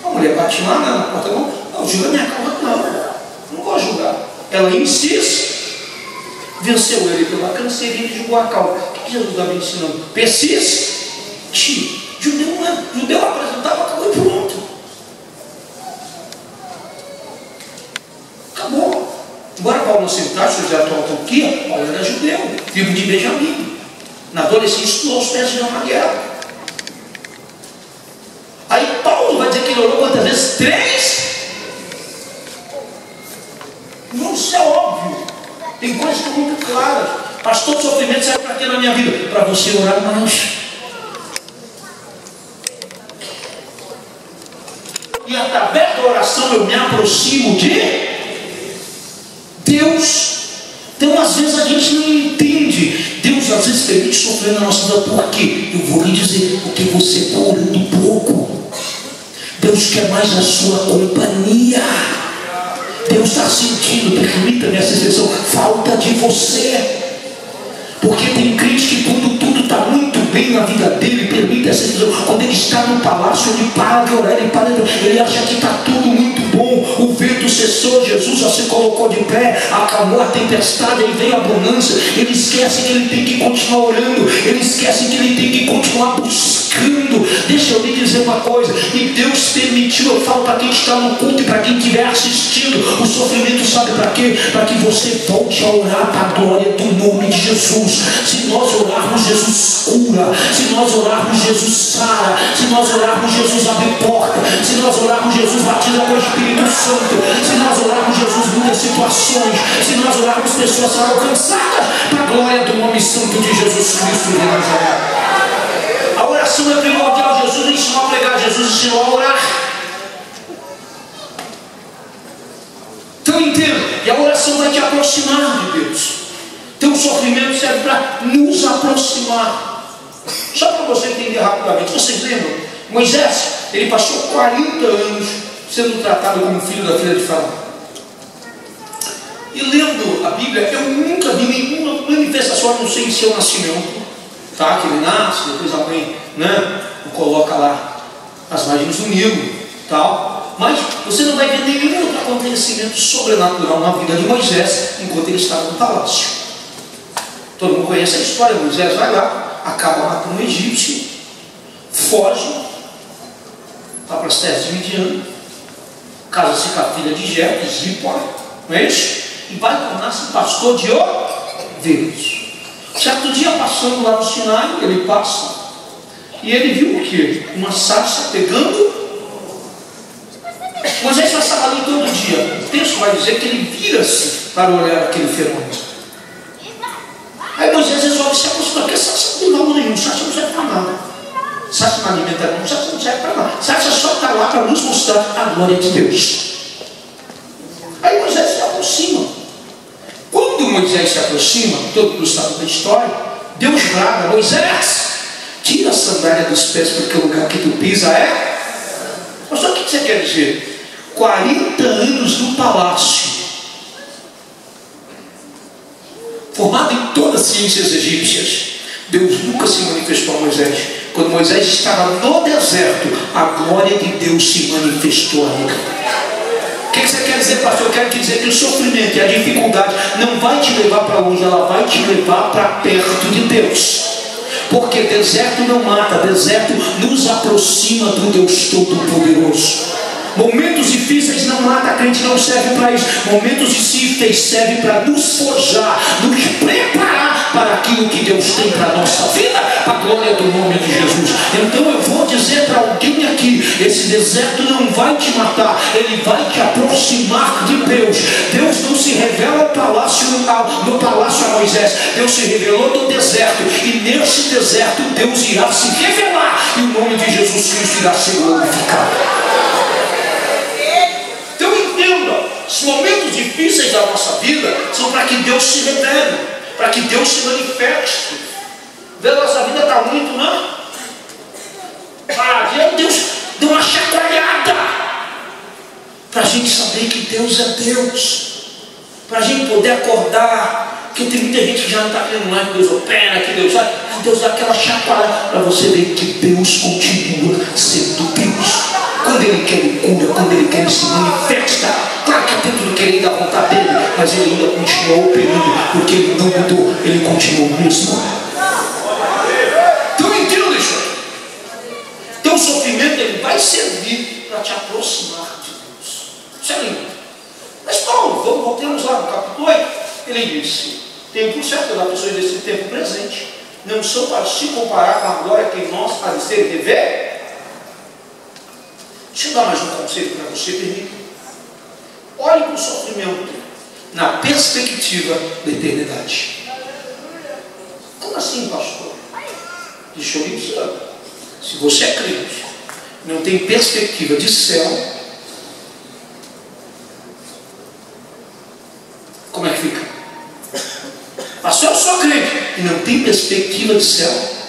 A mulher bate lá na porta, não, julga minha causa, não vou julgar. Ela insiste, venceu ele pela canseirinha e julgou a causa. O que Jesus estava ensinando? Persiste. Judeu não é, judeu apresentava, acabou e pronto. Acabou. Embora Paulo não se encaixe na atual Turquia, Paulo era judeu, tribo de Benjamim. Na adolescência estudou aos pés de Gamaliel. Aí Paulo vai dizer que ele orou quantas vezes? 3? Não, isso é óbvio. Tem coisas que são muito claras. Pastor, o sofrimento serve para quê na minha vida? Para você orar mais. E através da oração eu me aproximo de Deus. Então às vezes a gente não entende. Deus às vezes permite sofrer na nossa vida. Por quê? Eu vou lhe dizer, porque você está orando pouco. Deus quer mais a sua companhia. Deus está sentindo, permita-me essa expressão, falta de você. Porque tem crente que quando tudo está muito bem na vida dele, permite essa expressão, quando ele está no palácio, ele para de orar, ele acha que está tudo muito bom. O vento cessou, Jesus já se colocou de pé, acalmou a tempestade, aí veio a bonança. Ele esquece que ele tem que continuar orando, ele esquece que ele tem que continuar buscando. Deixa eu lhe dizer uma coisa, e Deus permitiu, eu falo para quem está no culto e para quem estiver assistindo, o sofrimento sabe para quê? Para que você volte a orar para a glória do nome de Jesus. Se nós orarmos, Jesus cura. Se nós orarmos, Jesus sara. Se nós orarmos, Jesus abre porta. Se nós orarmos, Jesus batiza com o Espírito Santo. Se nós orarmos, Jesus muda situações. Se nós orarmos, pessoas serão alcançadas para a glória do nome santo de Jesus Cristo de Nazaré. A oração é primordial. Jesus ensinou a pregar, Jesus ensinou a orar. Então entenda, e a oração vai te aproximar de Deus. Então o sofrimento serve para nos aproximar. Só para você entender rapidamente, vocês lembram? Moisés, ele passou 40 anos sendo tratado como filho da filha de Faraó. E lendo a Bíblia, eu nunca vi nenhuma manifestação, a não ser em seu nascimento, tá? Que ele nasce, depois alguém, né, o coloca lá as margens do Nilo, tal. Mas você não vai ver nenhum outro acontecimento sobrenatural na vida de Moisés enquanto ele estava no palácio. Todo mundo conhece a história. Moisés vai lá, acaba matando um egípcio, foge, vai para as terras de Midian, casa-se com a filha de Jetro, Zípora, não é isso? E vai tornar-se pastor de ovelhas. Certo dia, passando lá no Sinai, ele passa e ele viu o quê? Uma sarça pegando. Moisés passava ali todo dia. O texto vai dizer que ele vira-se para olhar aquele fenômeno. Aí Moisés resolve se aproximar, porque sarça não tem valor nenhum, sarça não serve para nada. Sarça não alimenta não, sarça não serve para nada. Sarça só está lá para nos mostrar a glória de Deus. Aí Moisés se aproxima. Quando Moisés se aproxima, todo mundo sabe da história, Deus brada: Moisés, tira a sandália dos pés, porque o lugar que tu pisa é... Mas só o que você quer dizer? 40 anos no palácio, formado em todas as ciências egípcias, Deus nunca se manifestou a Moisés. Quando Moisés estava no deserto, a glória de Deus se manifestou a ele. O que você quer dizer, pastor? Eu quero te dizer que o sofrimento e a dificuldade não vai te levar para longe, ela vai te levar para perto de Deus. Porque deserto não mata, deserto nos aproxima do Deus Todo-Poderoso. Momentos difíceis não mata, a crente não serve para isso. Momentos difíceis servem para nos forjar, nos preparar para aquilo que Deus tem para a nossa vida, para a glória do nome de Jesus. Então eu vou dizer para alguém aqui, esse deserto não vai te matar, ele vai te aproximar de Deus. Deus não se revela no palácio a Moisés, Deus se revelou no deserto, e nesse deserto Deus irá se revelar, e o nome de Jesus Cristo irá ser glorificado. Os momentos difíceis da nossa vida são para que Deus se revele, para que Deus se manifeste. A nossa vida está muito, não? Deus deu uma chacoalhada para a gente saber que Deus é Deus, para a gente poder acordar. Porque tem muita gente que já não está crendo mais que Deus opera, que Deus vai. Deus dá aquela chacoalhada para você ver que Deus continua sendo Deus. Quando Ele quer, Ele cura. Quando Ele quer, Ele se manifesta. Claro que dentro do querer e da vontade dEle, mas Ele ainda continua operando, porque Ele não mudou, Ele continua o mesmo. Então entenda isso. Então o sofrimento ele vai servir para te aproximar de Deus. Isso é lindo. Mas Paulo, voltemos lá no capítulo 8. Ele disse: tempo certo das pessoas desse tempo presente não são para se comparar com a glória que em nós há de ser rever. Deixa eu dar mais um conselho para você, permita. Olhe para o sofrimento na perspectiva da eternidade. Como assim, pastor? Deixa eu lhe dizer. Se você é crente, não tem perspectiva de céu, como é que fica? Pastor, eu sou crente e não tem perspectiva de céu.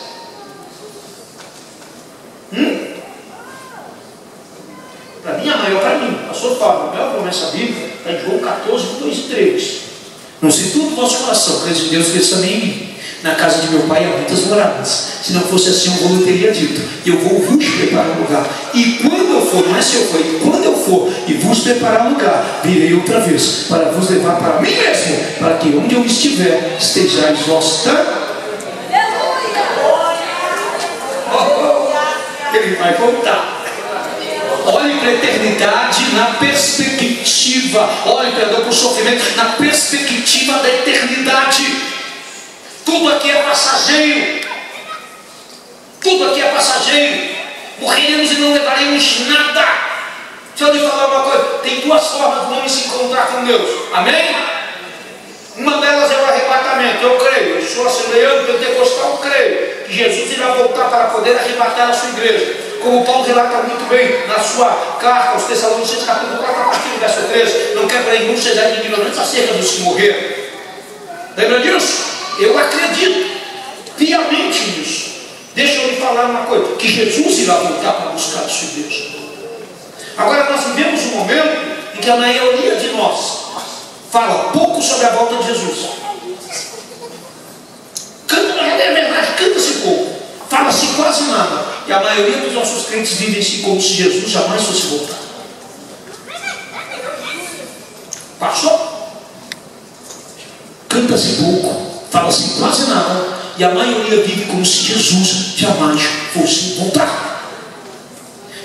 Para mim, pastor Fábio, a maior promessa bíblica está em João 14, 2 e 3. Não se tudo o vosso coração, crede em Deus, crede também em mim. Na casa de meu pai há muitas moradas. Se não fosse assim, eu vou teria dito: eu vou vos preparar um lugar. E quando eu for, não é se eu for, e quando eu for e vos preparar um lugar, virei outra vez para vos levar para mim mesmo, para que onde eu estiver, estejais vós. Ele vai voltar. Olhe para a eternidade na perspectiva. Olhe, perdão, para o sofrimento na perspectiva da eternidade. Tudo aqui é passageiro. Tudo aqui é passageiro. Morreremos e não levaremos nada. Deixa eu lhe falar uma coisa. Tem duas formas do homem se encontrar com Deus. Amém? Uma delas é o arrebatamento. Eu creio. Eu sou assembleano pentecostal, creio que Jesus irá voltar para poder arrebatar a sua igreja. Como Paulo relata muito bem na sua carta aos Tessalonicenses, capítulo 4, a partir do verso 13: não quer para irmãos sejam ignorantes acerca dos que morreram. Lembra disso? Eu acredito piamente nisso. Deixa eu lhe falar uma coisa: que Jesus irá voltar para buscar a sua igreja. Agora nós vivemos um momento em que a maioria de nós fala pouco sobre a volta de Jesus. Canta, é verdade, canta-se pouco, fala-se quase nada. E a maioria dos nossos crentes vivem-se como se Jesus jamais fosse voltar. Passou? Canta-se pouco, fala-se quase nada. E a maioria vive como se Jesus jamais fosse voltar.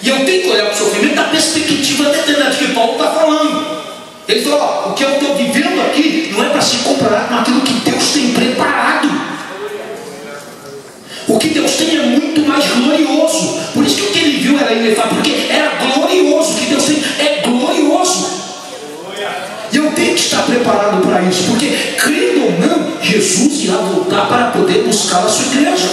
E eu tenho que olhar para o sofrimento da perspectiva da eternidade que Paulo está falando. Ele falou: o que eu estou vivendo aqui não é para se comparar com aquilo que Deus tem preparado. O que Deus tem é muito mais glorioso. Por isso que o que ele viu era inefável, porque era glorioso. O que Deus tem é glorioso. E eu tenho que estar preparado para isso, porque, crendo ou não, Jesus irá voltar para poder buscar a sua igreja.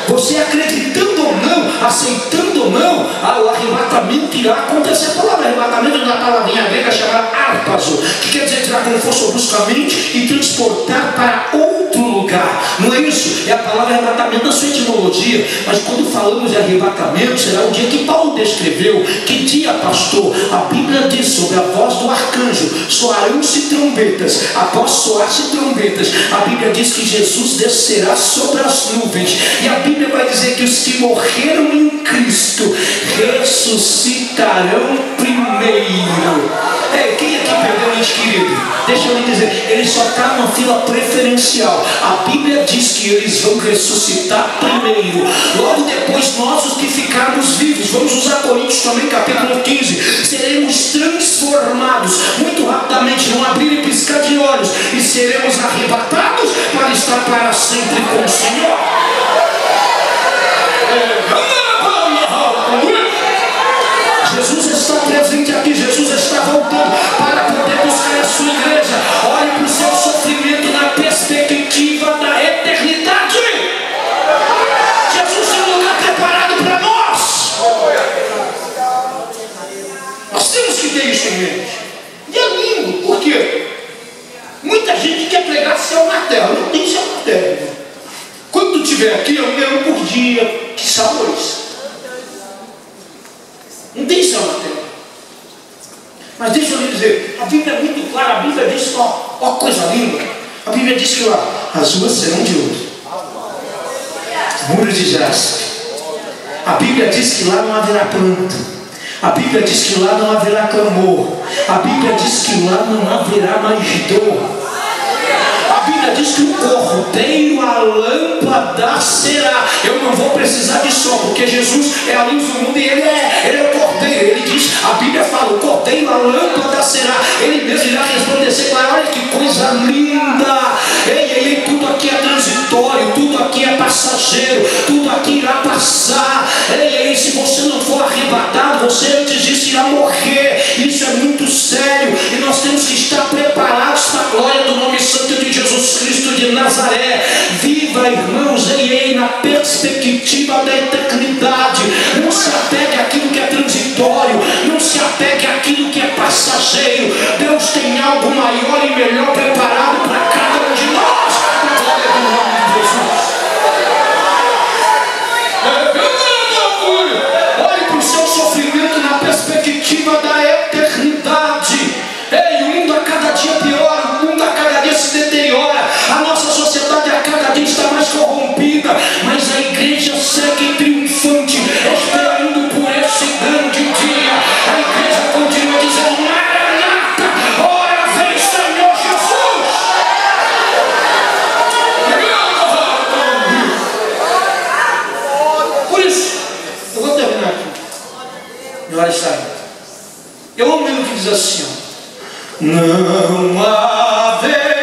Você acreditando ou não, aceitando ou não, o arrebatamento irá acontecer. A palavra arrebatamento é uma palavrinha grega chamada arpazo, que quer dizer tirar com força bruscamente e transportar para outro lugar. Não é isso? É a palavra palavra arrebatamento na sua etimologia, mas quando falamos de arrebatamento, será o dia que Paulo descreveu. Que dia, pastor? A Bíblia diz sobre a voz do arcanjo, soarão-se trombetas. Após soar-se trombetas, a Bíblia diz que Jesus descerá sobre as nuvens, e a Bíblia vai dizer que os que morreram em Cristo ressuscitarão primeiro. Quem aqui perdeu o ente querido? Deixa eu lhe dizer, ele só está numa fila preferencial. A Bíblia diz que eles vão ressuscitar primeiro. Logo depois, nós, os que ficarmos vivos, vamos usar Coríntios também, capítulo 15, seremos transformados muito rapidamente, não abrir e piscar de olhos, e seremos arrebatados para estar para sempre com o Senhor. Jesus está presente aqui, Jesus está voltando para poder buscar a sua igreja. Olhe para o seu sofrimento na perspectiva da eternidade. Jesus tem um lugar preparado para nós. Nós temos que ter isso em mente. E é lindo, por quê? Muita gente quer pregar céu na terra. Não tem céu na terra. Quando tu estiver aqui, é um milhão por dia, que sabores. Não tem céu na terra. Mas deixa eu lhe dizer, a Bíblia é muito clara. A Bíblia diz, ó coisa linda. A Bíblia diz que lá, as ruas serão de ouro, muros de jaspe. A Bíblia diz que lá não haverá pranto. A Bíblia diz que lá não haverá clamor. A Bíblia diz que lá não haverá mais dor. A Bíblia diz que o cordeiro, a lâmpada será. Eu não vou precisar de sol, porque Jesus é a luz do mundo e ele é o cordeiro. Ele diz, a Bíblia fala, o cordeiro, a lâmpada será. Ele mesmo irá resplandecer. Olha que coisa linda. Ei, tudo aqui é transitório, tudo aqui é passageiro, tudo aqui irá passar. Ei, se você não for arrebatado, você antes disso irá morrer. Isso é muito sério e nós temos que estar preparados para a glória do nome santo de Jesus Cristo de Nazaré. Viva, irmãos, na perspectiva da eternidade. Não se apegue àquilo que é transitório, não se apegue àquilo que é passageiro. Deus tem algo maior e melhor preparado para cada um de nós. Na glória do nome de Jesus. Olhe para o seu sofrimento na perspectiva da eternidade. O mundo a cada dia piora, o mundo a cada dia se deteriora, a nossa sociedade a cada dia está mais corrompida, mas a igreja segue triunfante, esperando por esse grande dia. A igreja continua dizendo, Maranata, ora vem Senhor Jesus. Por isso, eu vou terminar aqui. Minha hora está indo. Eu amo o que diz assim, ó. Não haverá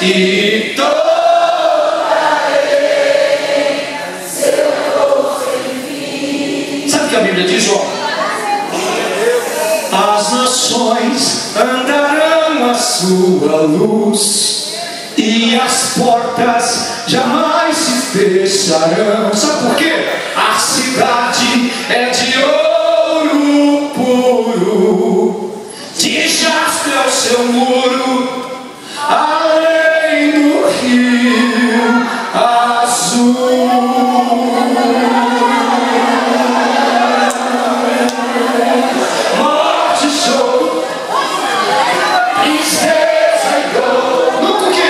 e tocarei seu rosto sem fim. Sabe o que a Bíblia diz, ó? As nações andarão à sua luz e as portas jamais se fecharão. Sabe por quê? A cidade é de ouro puro, de jaspe é o seu muro, além do rio azul. Morte, show, tristeza e dor. No porquê?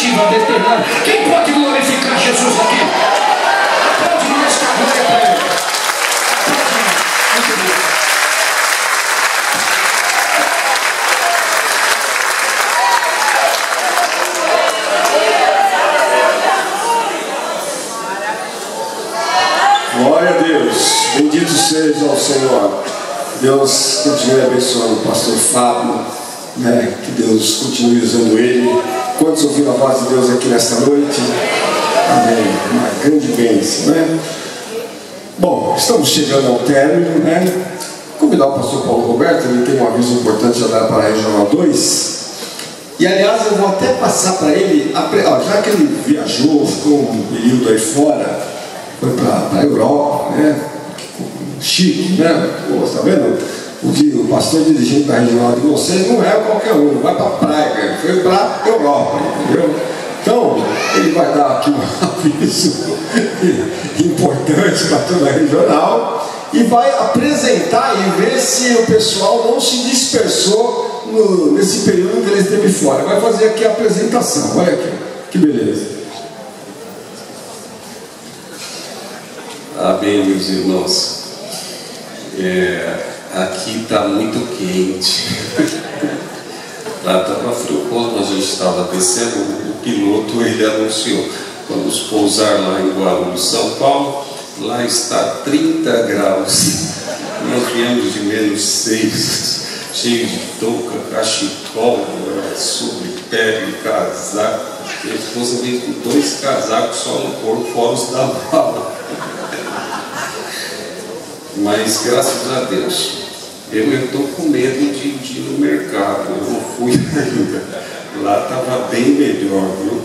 definitiva, determinada. Quem pode glorificar Jesus aqui? Pode mais que a glória para ele. Muito bem. Glória a Deus, bendito seja o Senhor. Deus continue abençoando o pastor Fábio, né? Que Deus continue usando ele. Quantos ouviram a voz de Deus aqui nesta noite? Amém. Uma grande bênção, né? Bom, estamos chegando ao término, né? Convidar o pastor Paulo Roberto, ele tem um aviso importante a dar para a Regional 2. E aliás, eu vou até passar para ele, já que ele viajou, ficou um período aí fora, foi para a Europa, né? Chique, né? Pô, tá vendo? O que o pastor dirigente da regional de vocês não é qualquer um, não vai para a praia, ele foi para a Europa, entendeu? Então, ele vai dar aqui um aviso importante para toda a regional e vai apresentar e ver se o pessoal não se dispersou nesse período que ele esteve fora. Vai fazer aqui a apresentação, olha aqui, que beleza. Amém, meus irmãos. Aqui está muito quente. Lá estava frio. Quando a gente estava descendo, o piloto ele anunciou: vamos pousar lá em Guarulhos, São Paulo. Lá está 30 graus. Nós viemos de -6, cheio de touca, cachecol, sobre pele, casaco. Minha esposa veio com 2 casacos só no corpo, fora os da mala. Mas graças a Deus, eu estou com medo de ir no mercado, eu não fui ainda. Lá estava bem melhor, viu?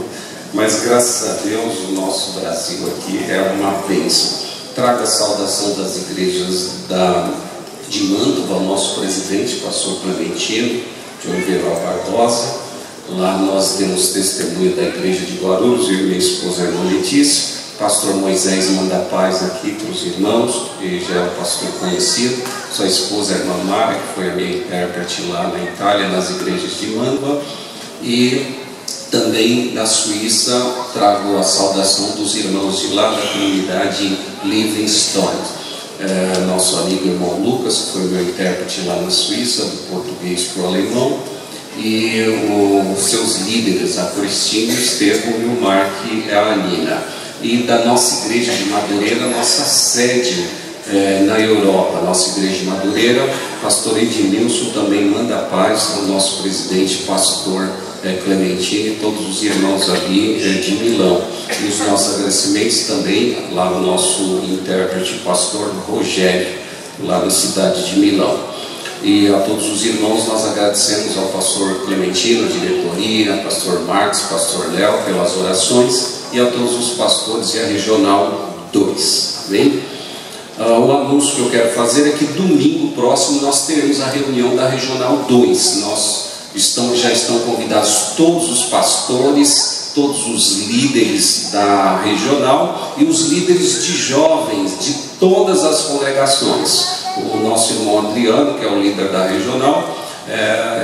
Mas graças a Deus o nosso Brasil aqui é uma bênção. Trago a saudação das igrejas de Mantova ao nosso presidente, pastor Clementino de Oliveira Barbosa. Lá nós temos testemunho da igreja de Guarulhos, eu e minha esposa, a irmã Letícia. Pastor Moisés manda paz aqui para os irmãos, que já é um pastor conhecido. Sua esposa, a irmã Mara, que foi a minha intérprete lá na Itália, nas igrejas de Mantova. E também na Suíça, trago a saudação dos irmãos de lá da comunidade Livingstone. Nosso amigo irmão Lucas, que foi meu intérprete lá na Suíça, do português para o alemão. E os seus líderes, a Cristina, o Estevão e o Mark e a Anina. E da nossa igreja de Madureira, nossa sede na Europa, nossa igreja de Madureira, pastor Ednilson também manda paz ao nosso presidente, pastor Clementino e todos os irmãos ali de Milão. E os nossos agradecimentos também lá no nosso intérprete, pastor Rogério, lá na cidade de Milão. E a todos os irmãos nós agradecemos ao pastor Clementino, diretoria, pastor Marcos, pastor Léo pelas orações, e a todos os pastores e a Regional 2. Amém? O anúncio que eu quero fazer é que domingo próximo nós teremos a reunião da Regional 2. Já estão convidados todos os pastores, todos os líderes da regional e os líderes de jovens de todas as congregações. O nosso irmão Adriano, que é o líder da regional,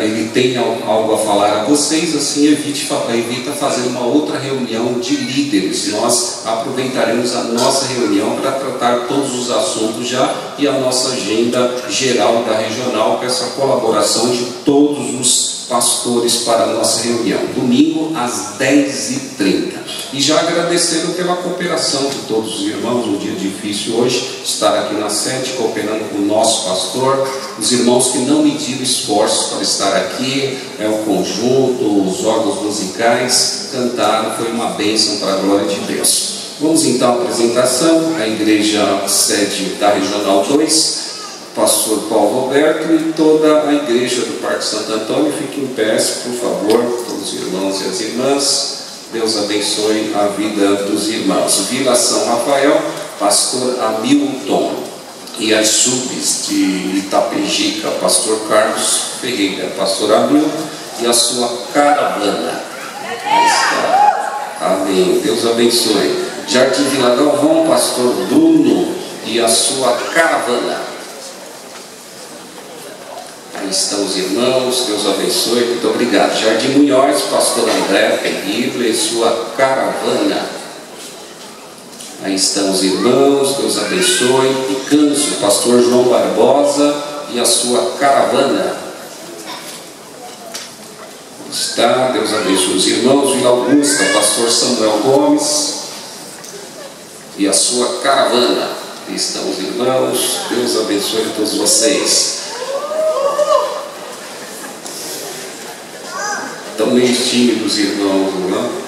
ele tem algo a falar a vocês, assim evita fazer uma outra reunião de líderes. Nós aproveitaremos a nossa reunião para tratar todos os assuntos já e a nossa agenda geral da regional, com essa colaboração de todos os pastores para a nossa reunião, domingo às 10h30. E já agradecendo pela cooperação de todos os irmãos, um dia difícil hoje, estar aqui na sede, cooperando com o nosso pastor, os irmãos que não mediram esforços para estar aqui, o conjunto, os órgãos musicais, cantaram, foi uma bênção para a glória de Deus. Vamos então à apresentação, a igreja sede da Regional 2, pastor Paulo Roberto e toda a igreja do Parque Santo Antônio. Fiquem em pé, por favor, todos os irmãos e as irmãs. Deus abençoe a vida dos irmãos. Vila São Rafael, pastor Hamilton. E as subs de Itapejica, pastor Carlos Ferreira, pastor Hamilton e a sua caravana. Amém. Deus abençoe. Jardim Vila Galvão, pastor Bruno e a sua caravana. Aí estão os irmãos, Deus abençoe, muito obrigado. Jardim Munhoz, pastor André Peguido e sua caravana. Aí estão os irmãos, Deus abençoe. Picanço, pastor João Barbosa e a sua caravana. Está, Deus abençoe os irmãos. Vila Augusta, pastor Samuel Gomes e a sua caravana. Aí estão os irmãos, Deus abençoe a todos vocês. Estão meio tímidos, irmãos, não?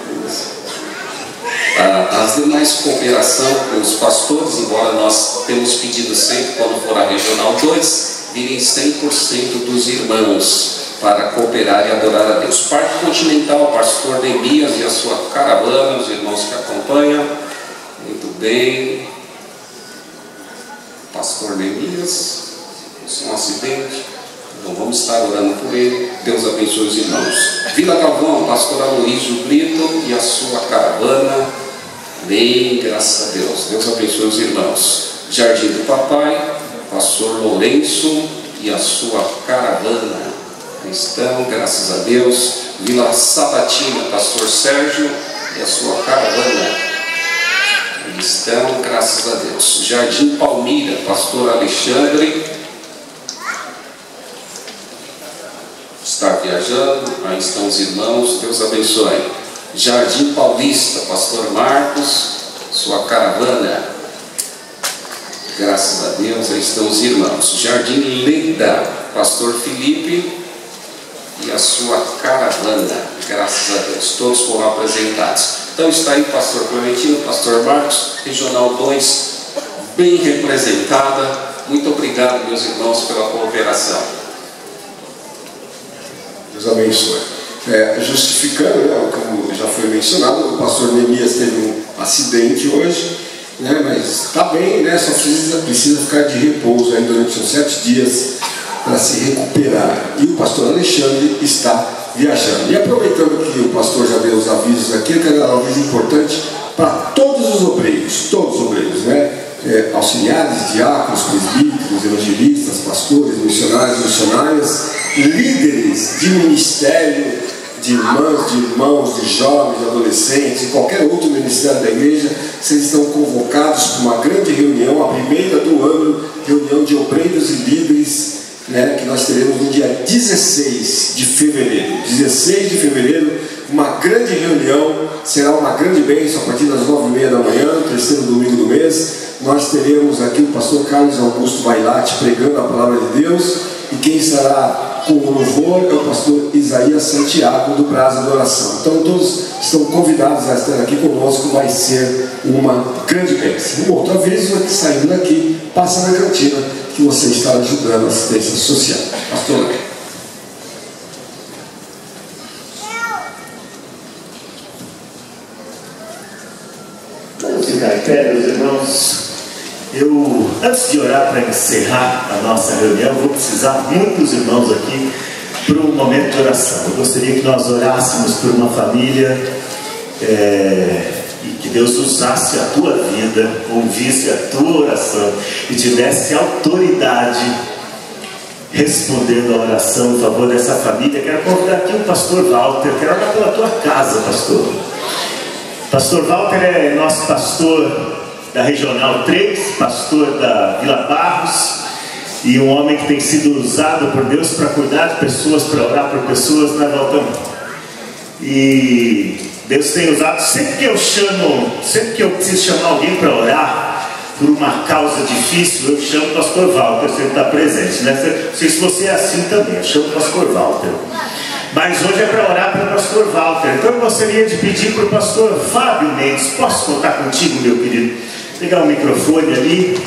As demais cooperação com os pastores, embora nós temos pedido sempre, quando for a Regional 2, virem 100% dos irmãos para cooperar e adorar a Deus. Parque Continental, pastor Neemias e a sua caravana, os irmãos que acompanham. Muito bem. Pastor Neemias, isso é um acidente. Então vamos estar orando por ele. Deus abençoe os irmãos. Vila Galvão, pastor Aloysio Brito e a sua caravana. Bem, graças a Deus. Deus abençoe os irmãos. Jardim do Papai, pastor Lourenço e a sua caravana. Estão, graças a Deus. Vila Sabatina, pastor Sérgio e a sua caravana. Estão, graças a Deus. Jardim Palmira, pastor Alexandre está viajando. Aí estão os irmãos, Deus abençoe. Jardim Paulista, pastor Marcos, sua caravana. Graças a Deus, aí estão os irmãos. Jardim Leda, pastor Felipe e a sua caravana. Graças a Deus, todos foram apresentados. Então está aí pastor Clementino, pastor Marcos, Regional 2, bem representada. Muito obrigado, meus irmãos, pela cooperação. Deus abençoe. Justificando, né, como já foi mencionado, o pastor Neemias teve um acidente hoje, né, mas está bem, né, só precisa ficar de repouso aí durante uns 7 dias para se recuperar. E o pastor Alexandre está viajando. E aproveitando que o pastor já deu os avisos aqui, eu quero dar um aviso importante para todos os obreiros, né? Auxiliares, diáconos, presbíteros, evangelistas, pastores, missionários, missionárias, líderes de ministério, de irmãos, de jovens, de adolescentes, e qualquer outro ministério da igreja. Vocês estão convocados para uma grande reunião, a primeira do ano, reunião de obreiros e líderes, né, que nós teremos no dia 16 de fevereiro. 16 de fevereiro, uma grande reunião, será uma grande bênção a partir das 9h30 da manhã, terceiro domingo do mês. Nós teremos aqui o pastor Carlos Augusto Bailate pregando a palavra de Deus, e quem estará com o louvor é o pastor Isaías Santiago do Brasa da Oração. Então todos estão convidados a estar aqui conosco, vai ser uma grande bênção. Um outro aviso é que saindo daqui, passa na cantina que você está ajudando a assistência social. Pastor. Vamos ficar em pé, meus irmãos. Antes de orar para encerrar a nossa reunião, vou precisar muito dos irmãos aqui para um momento de oração. Eu gostaria que nós orássemos por uma família e que Deus usasse a tua vida, ouvisse a tua oração e te desse autoridade respondendo a oração em favor dessa família. Quero convidar aqui o pastor Walter. Quero orar pela tua casa, pastor. Pastor Walter é nosso pastor da Regional 3, pastor da Vila Barros, e um homem que tem sido usado por Deus para cuidar de pessoas, para orar por pessoas na volta. E Deus tem usado, sempre que eu preciso chamar alguém para orar por uma causa difícil, eu chamo o pastor Walter, sempre está presente, né? Não sei se você é assim também, eu chamo o pastor Walter. Mas hoje é para orar para o pastor Walter. Então eu gostaria de pedir para o pastor Fábio Mendes. Posso contar contigo, meu querido? Pegar o microfone ali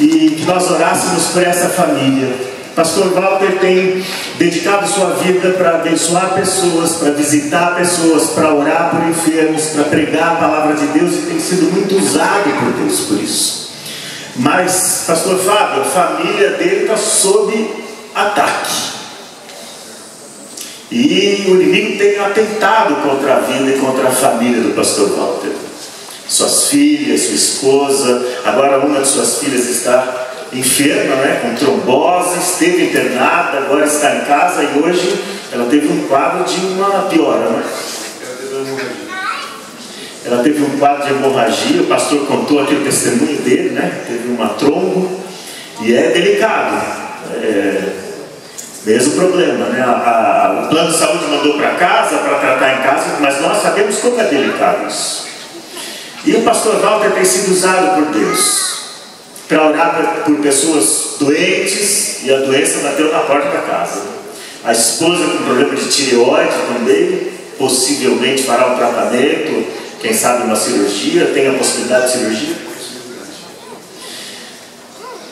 e que nós orássemos por essa família. Pastor Walter tem dedicado sua vida para abençoar pessoas, para visitar pessoas, para orar por enfermos, para pregar a palavra de Deus, e tem sido muito usado por Deus por isso. Mas, pastor Fábio, a família dele está sob ataque. E o inimigo tem atentado contra a vida e contra a família do pastor Walter. Suas filhas, sua esposa, agora uma de suas filhas está enferma, né, com trombose, esteve internada, agora está em casa e hoje ela teve um quadro de uma piora, né? Ela teve um quadro de hemorragia, o pastor contou aqui o testemunho dele, né? Teve uma trombo e é delicado, mesmo problema, né? O plano de saúde mandou para casa, para tratar em casa, mas nós sabemos como é delicado isso. E o pastor Walter tem sido usado por Deus para orar por pessoas doentes, e a doença bateu na porta da casa. A esposa com problema de tireoide também, possivelmente fará um tratamento, quem sabe uma cirurgia, tem a possibilidade de cirurgia.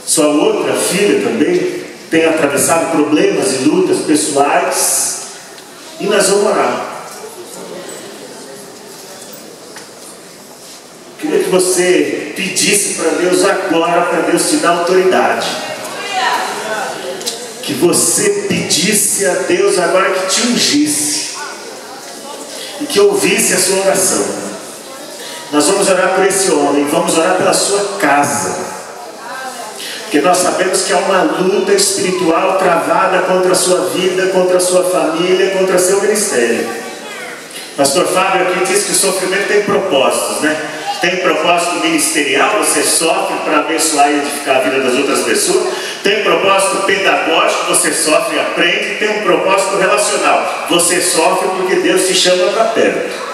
Sua outra filha também tem atravessado problemas e lutas pessoais, e nós vamos orar. Queria que você pedisse para Deus agora, para Deus te dar autoridade. Que você pedisse a Deus agora que te ungisse e que ouvisse a sua oração. Nós vamos orar por esse homem, vamos orar pela sua casa, porque nós sabemos que há uma luta espiritual travada contra a sua vida, contra a sua família, contra seu ministério. Pastor Fábio aqui diz que o sofrimento tem propósitos, né? Tem propósito ministerial, você sofre para abençoar e edificar a vida das outras pessoas. Tem propósito pedagógico, você sofre e aprende. Tem um propósito relacional, você sofre porque Deus te chama para perto.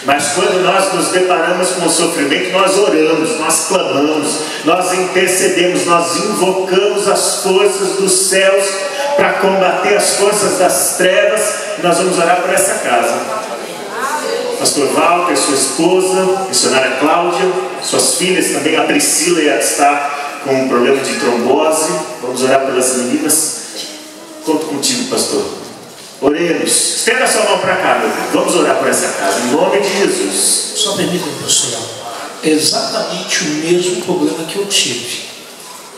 Mas quando nós nos deparamos com o sofrimento, nós oramos, nós clamamos, nós intercedemos, nós invocamos as forças dos céus para combater as forças das trevas. E nós vamos orar por essa casa. Pastor Walter, sua esposa, missionária Cláudia, suas filhas também, a Priscila está com um problema de trombose. Vamos orar pelas meninas. Conto contigo, pastor. Oremos. Estenda a sua mão para cá, meu Deus. Vamos orar por essa casa, em nome de Jesus. Só permitam, pastor, é exatamente o mesmo problema que eu tive.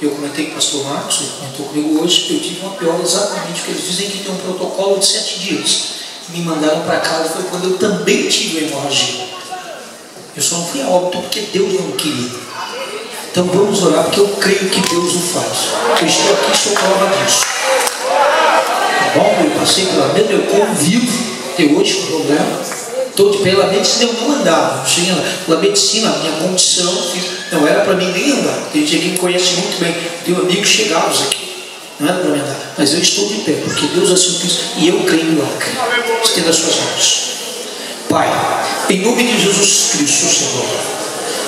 Eu comentei com o pastor Marcos, ele comentou comigo hoje, eu tive uma pior exatamente, porque eles dizem que tem um protocolo de 7 dias. Me mandaram para casa, foi quando eu também tive uma hemorragia. Eu só não fui a óbito porque Deus não queria. Então vamos orar, porque eu creio que Deus o faz. Eu estou aqui, sou prova disso. Tá bom? Eu passei pela medicina, eu convivo até hoje com problema. Estou pela medicina, eu não andava. Não tinha, pela medicina, a minha condição não era para mim nem andar. Tem gente que me conhece muito bem. Tenho amigos chegados aqui. Não era para me andar, mas eu estou de pé, porque Deus assim quis, e eu creio no milagre. Estenda as suas mãos. Pai, em nome de Jesus Cristo, Senhor,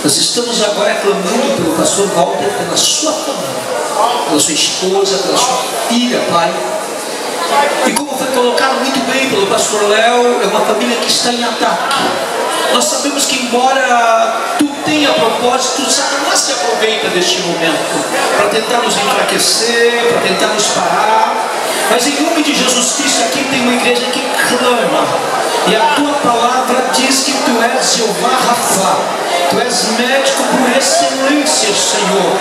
nós estamos agora clamando pelo pastor Walter, pela sua família, pela sua esposa, pela sua filha, Pai. E como foi colocado muito bem pelo pastor Léo, é uma família que está em ataque. Nós sabemos que embora tu tenha propósito, Satanás se aproveita deste momento para tentar nos enfraquecer, para tentar nos parar. Mas em nome de Jesus Cristo, aqui tem uma igreja que clama, e a tua palavra diz que tu és Jeová Rafa, tu és médico por excelência, Senhor.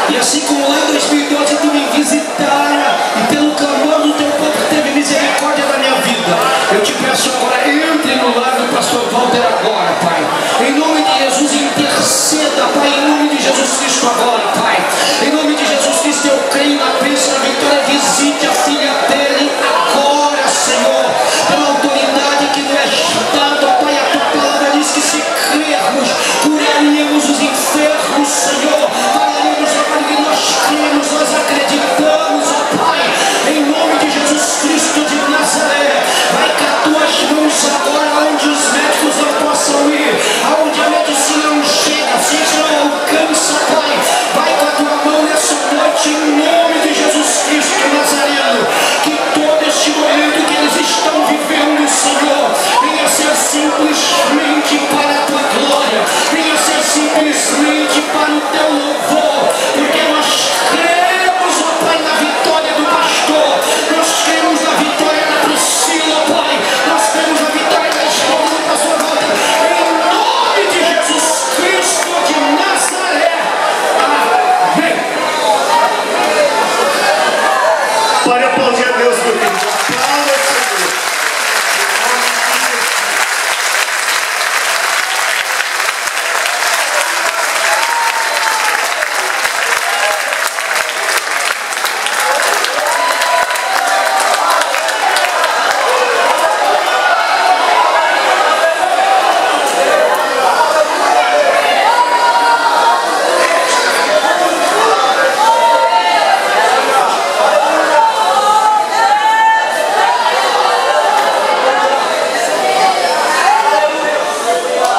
E assim como lá em 2012 tu me visitara, e pelo clamor do teu povo teve misericórdia da minha vida, eu te peço agora, entre no lar do pastor Walter agora, Pai. Em nome de Jesus, interceda, Pai, em nome de Jesus Cristo agora, Pai. Em nome de Jesus Cristo, eu creio na bênção da vitória. Visite a filha dele agora, Senhor, pela autoridade que não é dada, Pai. A tua palavra diz que se crermos, curaríamos os enfermos, Senhor. Falaremos agora que nós cremos, nós acreditamos, ó Pai. Em nome de Jesus Cristo de Nazaré, vai com as tuas mãos agora onde os médicos não possam ir.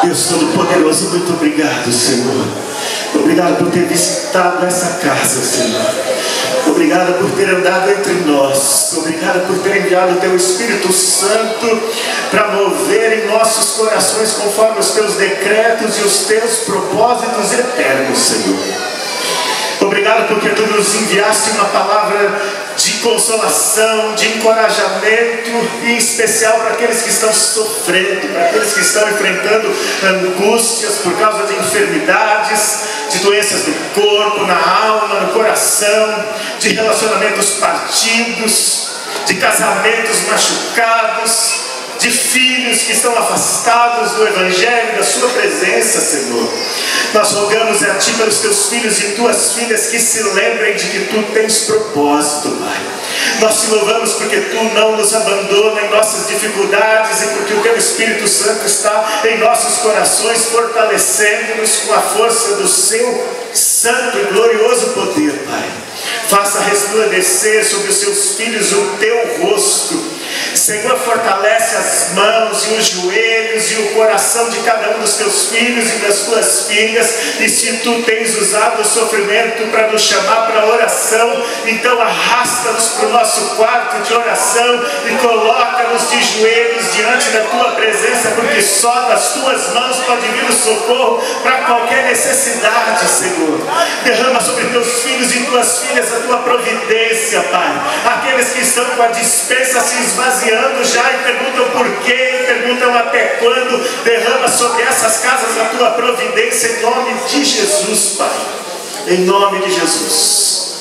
Deus Todo-Poderoso, muito obrigado, Senhor. Obrigado por ter visitado essa casa, Senhor. Obrigado por ter andado entre nós. Obrigado por ter enviado o Teu Espírito Santo para mover em nossos corações conforme os Teus decretos e os Teus propósitos eternos, Senhor. Obrigado porque Tu nos enviaste uma palavra de consolação, de encorajamento, em especial para aqueles que estão sofrendo, para aqueles que estão enfrentando angústias por causa de enfermidades, de doenças do corpo, na alma, no coração, de relacionamentos partidos, de casamentos machucados, de filhos que estão afastados do Evangelho, da Sua presença, Senhor. Nós rogamos a Ti pelos Teus filhos e Tuas filhas que se lembrem de que Tu tens propósito, Pai. Nós Te louvamos porque Tu não nos abandona em nossas dificuldades e porque o Teu Espírito Santo está em nossos corações, fortalecendo-nos com a força do Seu santo e glorioso poder, Pai. Faça resplandecer sobre os Seus filhos o Teu rosto. Senhor, fortalece as mãos e os joelhos e o coração de cada um dos Teus filhos e das Tuas filhas. E se Tu tens usado o sofrimento para nos chamar para a oração, então arrasta-nos para o nosso quarto de oração e coloca-nos de joelhos diante da Tua presença, porque só das Tuas mãos pode vir o socorro para qualquer necessidade, Senhor. Derrama sobre Teus filhos e Tuas filhas a Tua providência, Pai. Aqueles que estão com a dispensa se esvaziando já e perguntam por quê, perguntam até quando, derrama sobre essas casas a Tua providência em nome de Jesus, Pai. Em nome de Jesus.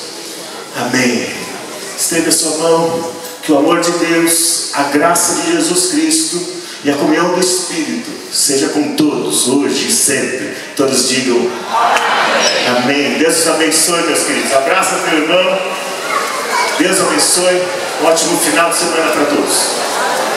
Amém. Estenda a sua mão, que o amor de Deus, a graça de Jesus Cristo e a comunhão do Espírito seja com todos, hoje e sempre. Todos digam amém. Amém. Deus os abençoe, meus queridos. Abraça teu irmão. Deus abençoe. Um ótimo final de semana para todos.